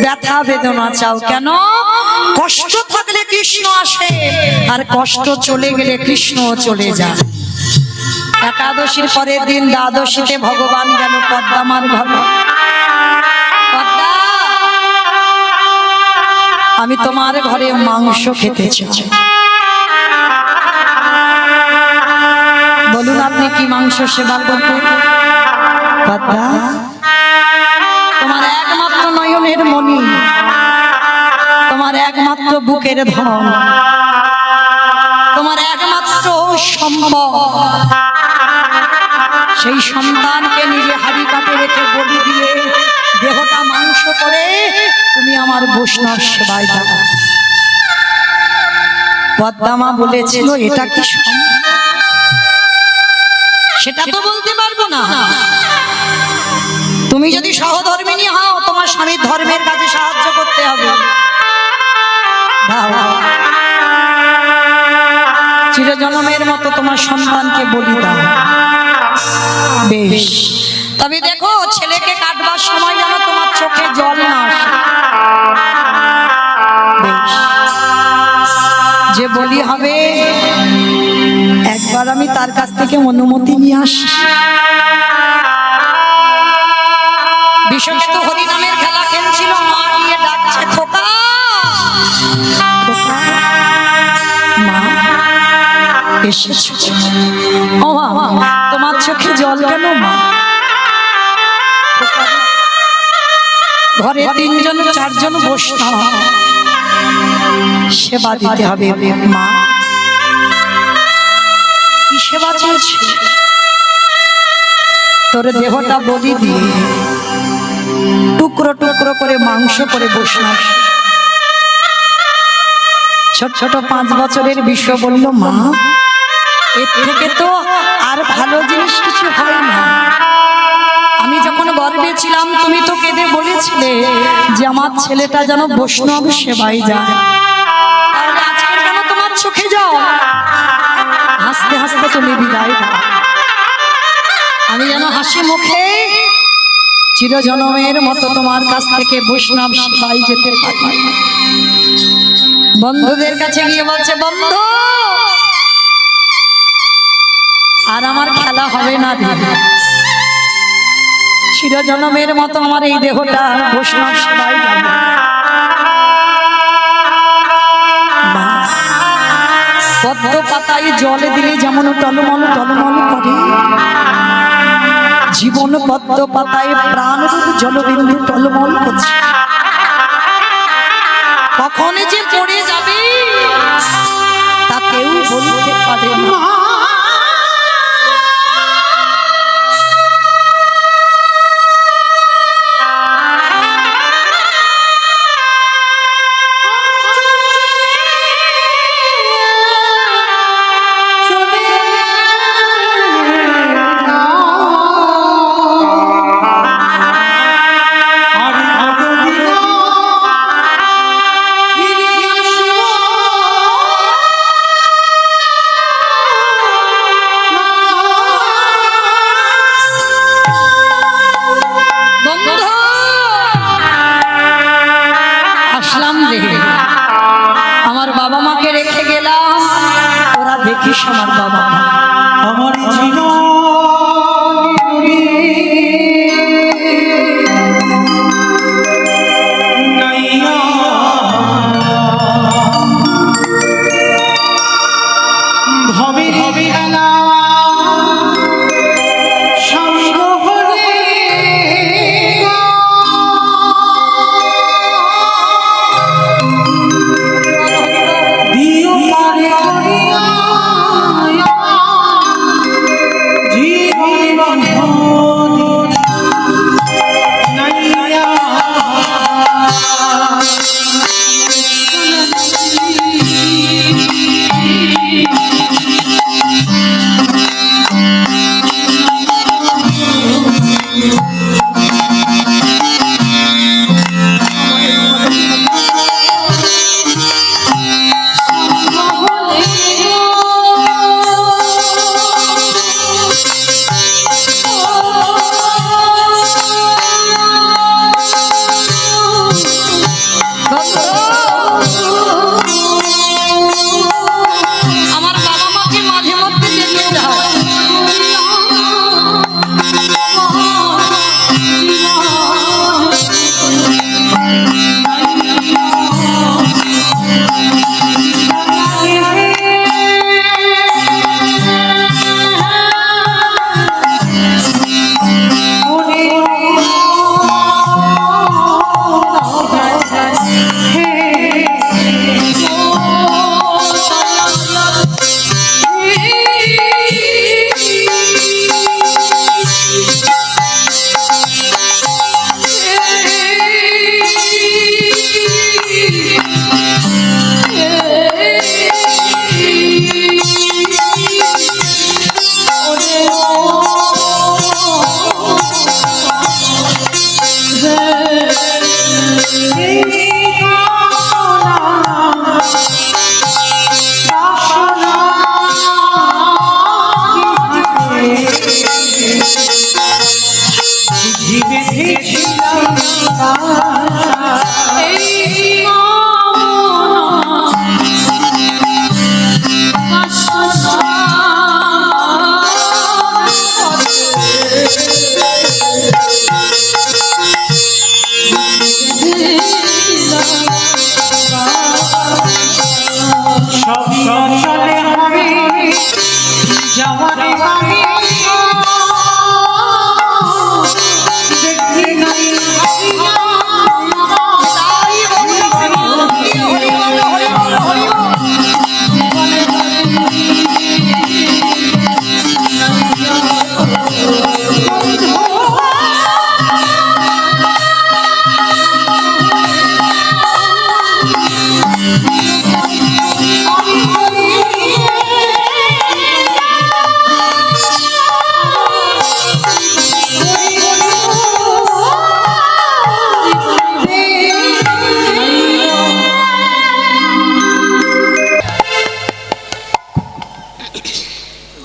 ব্যথা বেদনা চাও কেন কষ্ট থাকলে কৃষ্ণ আসে আর কষ্ট চলে গেলে কৃষ্ণ চলে যায়। একাদশীর পরের দিন দ্বাদশীতে ভগবান গেল পদ্মামার ঘরে। পদ্মা, আমি তোমার ঘরে মাংস খেতে চাই। বলুন আপনি কি মাংস সেবা করবেন? পদ্মা, তোমার একমাত্র নয়নের মণি, তোমার একমাত্র বুকের ধন, তোমার একমাত্র সম্পদ, সেই সন্তানকে নিজে হাড়ি কাটে রেখে বলি দিয়ে দেহটা মাংস করে তুমি আমার বৈষ্ণব সেবায় দাও। পদ্মামা বলেছিল এটা কি সম্ভব? সেটা তো বলতে পারবো না। তুমি যদি সহধর্মিণী হও তোমার স্বামীর ধর্মের কাজে সাহায্য করতে হবে। চিরজন্মের মতো তোমার সন্তানকে বলি দাও। বেশ, তবে দেখো ছেলেকে কাটবার সময় যেন তোমার চোখে জল না আসে। বেশ, যে বলি হবে একবার আমি তার কাছ থেকে অনুমতি নিয়ে আসি। বিশ্বজিৎ হরিনামের খেলা খেলছিল, মা গিয়ে ডাকছে খোকা, খোকা, মা এসেছো? ও মা, তোমার চোখে জল কেন মা? ঘরে 3 জন 4 জন বৈষ্ণব, সেবা দিতে হবে মা। কি সেবা চলছে? তোর দেহটা বলি দিয়ে টুকরো টুকরো করে মাংস করে বৈষ্ণব। ছোট ছোট 5 বছরের বিশ্ব বলল মা এর থেকে তো আর ভালো জিনিস কিছু হয় না। আমি যখন গর্বে ছিলাম তুমি তো কেঁদে বলেছিলে যে আমার ছেলেটা যেন বৈষ্ণব সেবায় যায়। তাহলে আজকে কেন তোমার চোখে যাও? হাসতে হাসতে তুমি বিদায় দাও। আমি যেন হাসি মুখে চিরজনমের মতো তোমার কাছ থেকে বৈষ্ণব সেবায় যেতে পারি। বন্ধুদের কাছে গিয়ে বলছে বন্ধু আর আমার খেলা হবে না দিদি, চিরজনমের মতো আমার এই দেহটা বৈষ্ণব সেবায় যাবে। পদ্ম পাতায় জলে দিলে যেমন টলমল টলমল করে, জীবন পদ্ম পাতায় প্রাণ জলবিন্দু টলমল করছে। কখন যে পড়ে যাবে তা কেউ বলতে পারে না। আমার বাবা মাকে রেখে গেলাম, ওরা দেখিস আমার বাবা মা আমার জীবন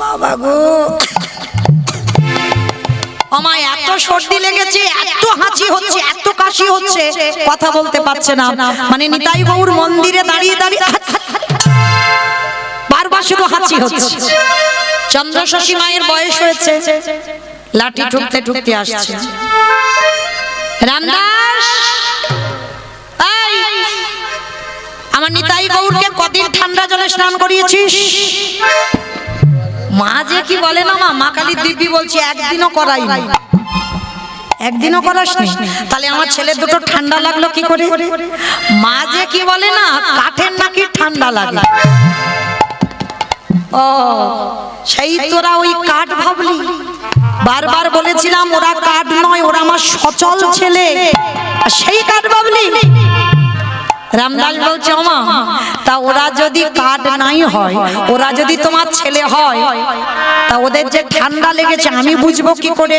বাবা গো আমার এত সর্দি লেগেছে, এত হাঁচি হচ্ছে, এত কাশি হচ্ছে, কথা বলতে পারছে না। মানে নিতাই গৌর মন্দিরে দাঁড়িয়ে দাঁড়িয়ে বারবার শুধু হাঁচি হচ্ছে। চন্দ্রশশী মায়ের বয়স হয়েছে, লাঠি ঠুকতে ঠুকতে আসছে। রামদাস, এই আমার নিতাই গৌরকে কদিন ঠান্ডা জলে স্নান করিয়েছিস? মা যে কি বলে না, মা কালীর দিব্যি বলছি, একদিনও করাই নাই। একদিনও করাসনি? তাহলে আমার ছেলে দুটো ঠান্ডা লাগলো কি করে? মা যে কি বলে না, কাঠের নাকি ঠান্ডা লাগে। ও সেই তোরা ওই কাঠ ভাবলি? বারবার বলেছিলাম ওরা কাঠ নয়, ওরা আমার সচল ছেলে, সেই কাঠ ভাবলি? রামদাস বলছে ওমা, তা ওরা যদি কাঠ নাই হয়, ওরা যদি তোমার ছেলে হয়, তা ওদের যে ঠান্ডা লেগেছে আমি বুঝবো কি করে?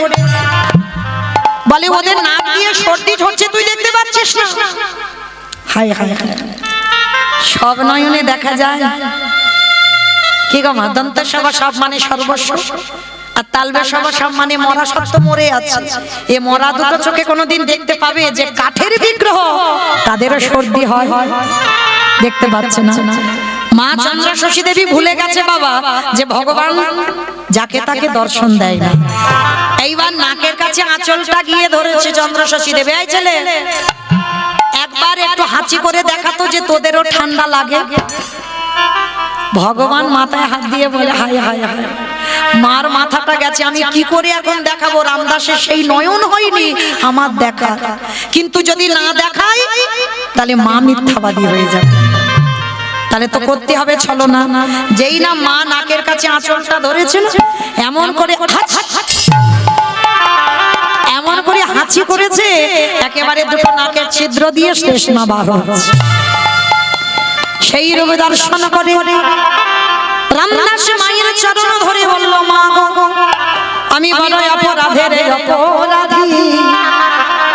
বলে ওদের নাক দিয়ে সর্দি ঝরছে, তুই দেখতে পাচ্ছিস না? হায় হায় হায়, সব নয়নে দেখা যায়। কি গো মা, দন্ত সভা সব মানে সর্বস্ব, আর তালবে সভা সব মানে মরা সত্য মরে আছে। এ মরা দুটো চোখে কোনোদিন দেখতে পাবে যে কাঠের বিগ্রহ তাদেরও সর্দি হয়? দেখতে পাচ্ছে না। মা চন্দ্রশশী দেবী ভুলে গেছে বাবা যে ভগবান যাকে তাকে দর্শন দেয় না। এইবার নাকের কাছে আঁচলটা গিয়ে ধরেছে চন্দ্রশশী দেবী। এই ছেলে, একবার একটু হাঁচি করে দেখাতো যে তোদেরও ঠান্ডা লাগে। ভগবান মাথায় হাত দিয়ে বলে হায় হায় হায়, মার মাথাটা গেছে, আমি কি করে এখন দেখাবো? রামদাসের সেই নয়ন হয়নি আমার দেখা, কিন্তু যদি না দেখাই তাহলে মা মিথ্যাবাদী হয়ে যাবে। তাহলে তো করতে হবে ছলনা। যেই না মা নাকের কাছে আঁচলটা ধরেছে, এমন করে এমন করে হাঁচি করেছে, একেবারে দুটো নাকের ছিদ্র দিয়ে শেষনা বার হচ্ছে। সেই রূপ দর্শন করে রামদাস মায়ের চরণ ধরে বলল, মা গো, আমি বড় অপরাধের অপরাধী,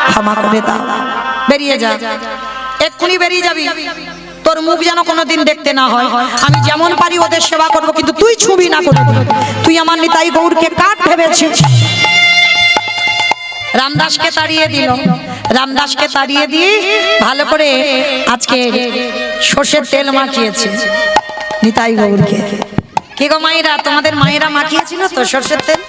ক্ষমা করে দাও। বেরিয়ে যা, এক্ষুনি বেরিয়ে যাবি। তোর মুখ যেন কোনোদিন দেখতে না হয়। আমি যেমন পারি ওদের সেবা করবো, কিন্তু তুই ছুবি না করে। তুই আমার নিতাই গৌরকে কাঠ ভেবেছিস। রামদাসকে তাড়িয়ে দিল। রামদাসকে তাড়িয়ে দিয়ে ভালো করে আজকে সর্ষের তেল মাখিয়েছে নিতাই গৌরকে। কে গো মায়েরা, তোমাদের মায়েরা মাখিয়েছিল তো সর্ষের তেল?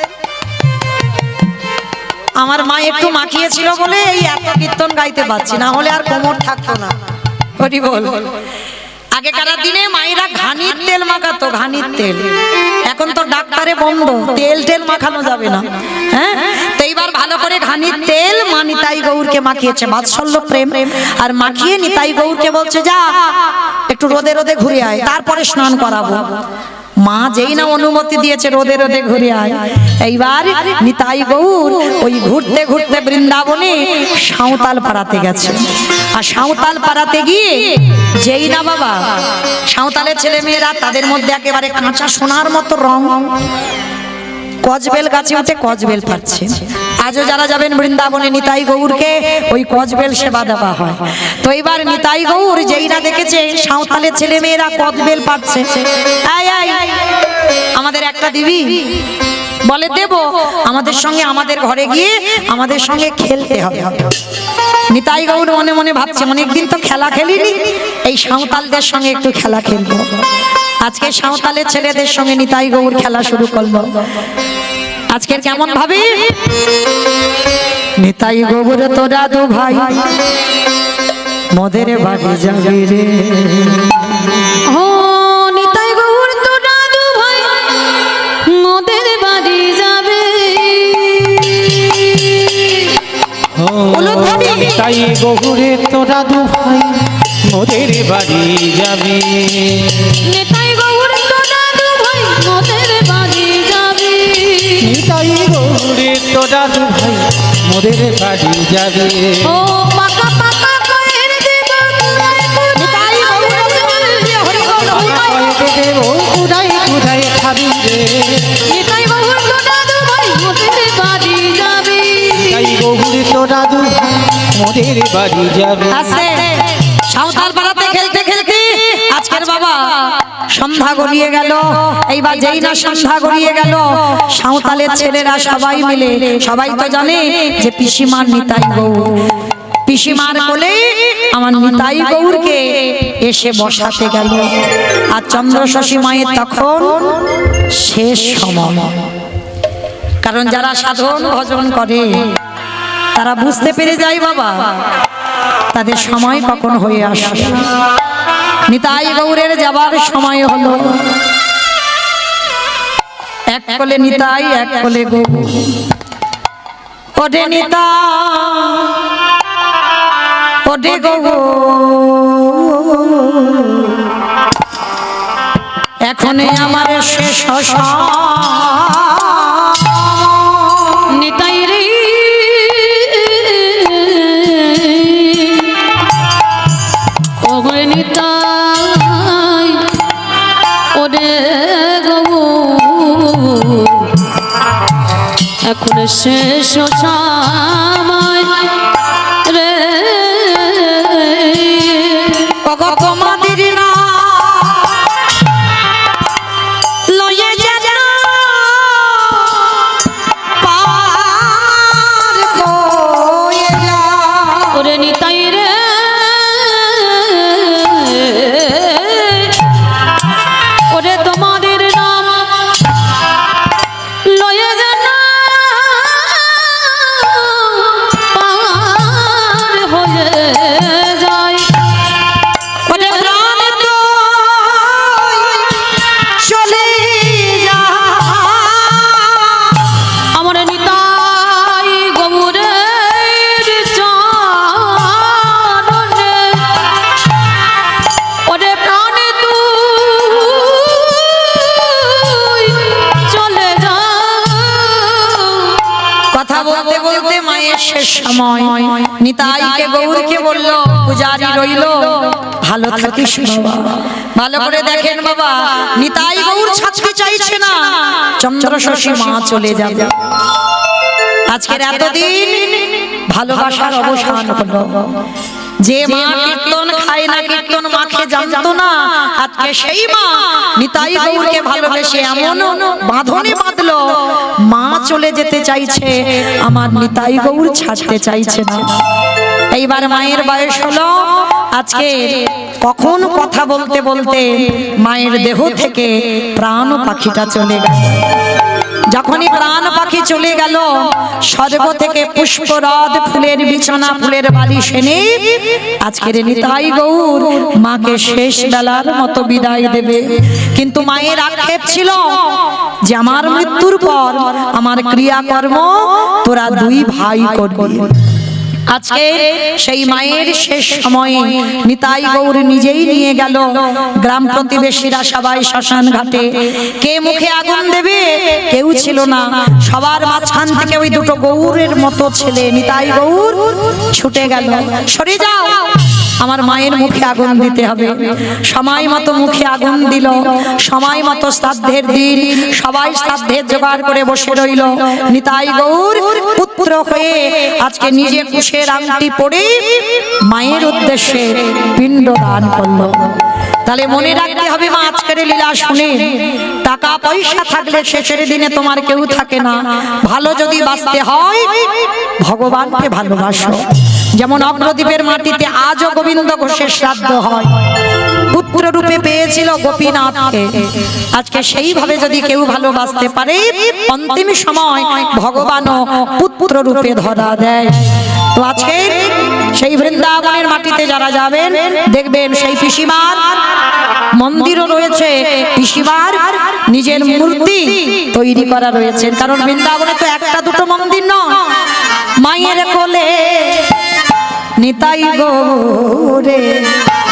আমার মা একটু মাখিয়েছিল বলে এই এত কীর্তন গাইতে পারছি, না হলে আর কোমর থাকতো না। হরি বল। আগেকার দিনে মায়েরা ঘানির তেল মাখাতো, ঘানির তেল। এখন তো ডাক্তারে বন্ধ, তেল টেল মাখানো যাবে না। হ্যাঁ, তো এইবার ভালো করে ঘানির তেল মা নিতাই গৌরকে মাখিয়েছে, বাৎসল্য প্রেম। আর মাখিয়ে নিতাই গৌরকে বলছে, যা একটু রোদে রোদে ঘুরে আয়, তারপরে স্নান করাবো। মা যেই না অনুমতি দিয়েছে রোদে রোদে ঘুরে আয়। এইবার নিতাই গৌর ওই ঘুরতে ঘুরতে বৃন্দাবনে সাঁওতাল পাড়াতে গেছে। আর সাঁওতাল পাড়াতে গিয়ে যেই না বাবা সাঁওতালের ছেলে মেয়েরা, তাদের মধ্যে একেবারে কাঁচা সোনার মতো রং, কজবেল গাছে উঠে কজবেল পাচ্ছে। আজও যারা যাবেন বৃন্দাবনে নিতাই গৌরকে ওই কজবেল সেবা দেওয়া হয়। তো এইবার নিতাই গৌর যেই না দেখেছে সাঁওতালের ছেলে মেয়েরা কজবেল পাচ্ছে, আমাদের একটা দিবি? বলে দেব, আমাদের সঙ্গে আমাদের ঘরে গিয়ে আমাদের সঙ্গে খেলতে হবে। নিতাই গৌর মনে মনে ভাবছে, অনেকদিন তো খেলা খেলিনি, এই সাঁওতালদের সঙ্গে একটু খেলা খেলবো। আজকে সাঁওতালের ছেলেদের সঙ্গে নিতাই গৌর খেলা শুরু করলো। আজকে কেমন ভাবে? নিতাই গৌর তোরা দু ভাই মোদের বাড়ি যাবি রে। ও নিতাই গৌর তোরা দু ভাই মোদের গহুরে তোরা দু ভাই মোদের বাড়ি যাবে। নিতাই গৌর তোরা দু ভাই মোদের বাড়ি যাবে। নিতাই গহুরে তোরা দু ভাই মোদের বাড়ি যাবে। ও পাকা পাকা কয়ের দেব নিতাই গৌর হরি বল কোথায় কোথায় খাবি রে। নিতাই গৌর তোরা দু ভাই মোদের বাড়ি যাবে। নিতাই গহুরে তোরা দু ভাই মোদের বাড়ি যাবে। আছে সাঁওতাল পাড়াতে খেলতে খেলতে আজকের বাবা সন্ধ্যা গড়িয়ে গেল। এইবার যেই না সন্ধ্যা গড়িয়ে গেল, সাঁওতালের ছেলেরা সবাই মিলে, সবাই তো জানে যে পিসিমার নিতাই গৌর, পিসিমার কোলে আমার নিতাই গৌরকে এসে বসাতে গেল। আর চন্দ্রশশী মায়ের তখন শেষ সময়। কারণ যারা সাধন ভজন করে তারা বুঝতে পেরে যায় বাবা তাদের সময় কখন হয়ে আসে। নিতাই গৌরের যাবার সময় হলো। এক কোলে নিতাই, এক কোলে গৌর। ওরে নিতাই, ওরে গৌর, এখনে আমার শেষ নিতাই রে ওগরে নিতাই ওরে গৌর এখন শেষ সময় রে। তোমাদের না লয়ে যেন পার হয়ে যায়। ওরে নিতাই রে ওরে তোমাদের নাম লয়ে যেন পার হয়ে যায়। ওরে প্রাণ তো চলে যা। আমার নিতাই গৌরের চরণে ওরে প্রাণে তুই চলে যা। কথা বলতে বলতে মায়ের শেষ সময়। নিতাইকে গৌরকে বলল, পূজারি রইল, ভালো থাকিস বাবা। ভালো করে দেখেন বাবা, নিতাই গৌর ছাড়তে চাইছে না, চন্দ্রশশী মা চলে যাবে। আজকের এতদিন ভালোবাসার অবসান হলো। যে মা কীর্তন খায় না, কীর্তন মাকে জানতো না, আজকে সেই মা নিতাই গৌরকে ভালোবেসে এমন বাঁধনে বাঁধলো, মা চলে যেতে চাইছে, আমার নিতাই গৌর ছাড়তে চাইছে না। এইবার মায়ের বয়স হলো। আজকে কখন কথা বলতে বলতে মায়ের দেহ থেকে প্রাণ পাখিটা চলে গেল। যখনই প্রাণ পাখি চলে গেল, স্বর্গ থেকে পুষ্পরথ, ফুলের বিছানা, ফুলের বালিশ এনে আজকের নিতাই গৌর মাকে শেষ বেলার মতো বিদায় দেবে। কিন্তু মায়ের আক্ষেপ ছিল যে আমার মৃত্যুর পর আমার ক্রিয়াকর্ম তোরা দুই ভাই করবি। আজকে সেই মায়ের শেষ সময়ে নিতাই গৌর নিজেই নিয়ে গেল। গ্রাম প্রতিবেশীরা সবাই শ্মশান ঘাটে, কে মুখে আগুন দেবে কেউ ছিল না। সবার মাঝখান থেকে ওই দুটো গৌরের মতো ছেলে নিতাই গৌর ছুটে গেল, সরে যাও, আমার মায়ের মুখে আগুন দিতে হবে। সময় মতো মুখে আগুন দিল। সময় মতো শ্রাদ্ধের দিন সবাই শ্রাদ্ধের জোগাড় করে বসে রইল। নিতাই গৌর পুত্র হয়ে আজকে নিজে কুশের আংটি পরে মায়ের উদ্দেশ্যে পিণ্ড দান করলো। তাহলে মনে রাখতে হবে মা আজকের লীলা শুনে, টাকা পয়সা থাকলে শেষের দিনে তোমার কেউ থাকে না। ভালো যদি বাঁচতে হয় ভগবানকে ভালোবাসো। যেমন অগ্রদ্বীপের মাটিতে আজও গোবিন্দ ঘোষের শ্রাদ্ধ হয়, পুত্র রূপে পেয়েছিল গোপীনাথকে। আজকে সেইভাবে যদি কেউ ভালোবাসতে পারে, অন্তিম সময় ভগবানও পুত্র রূপে ধরা দেয়। তো আজকে সেই বৃন্দাবনের মাটিতে যারা যাবেন দেখবেন সেই পিসিমার মন্দিরও রয়েছে, পিসিমার নিজের মূর্তি তৈরি করা রয়েছে। কারণ বৃন্দাবনে তো একটা দুটো মন্দির নয়, মায়ের কোলে নিতাই গৌরে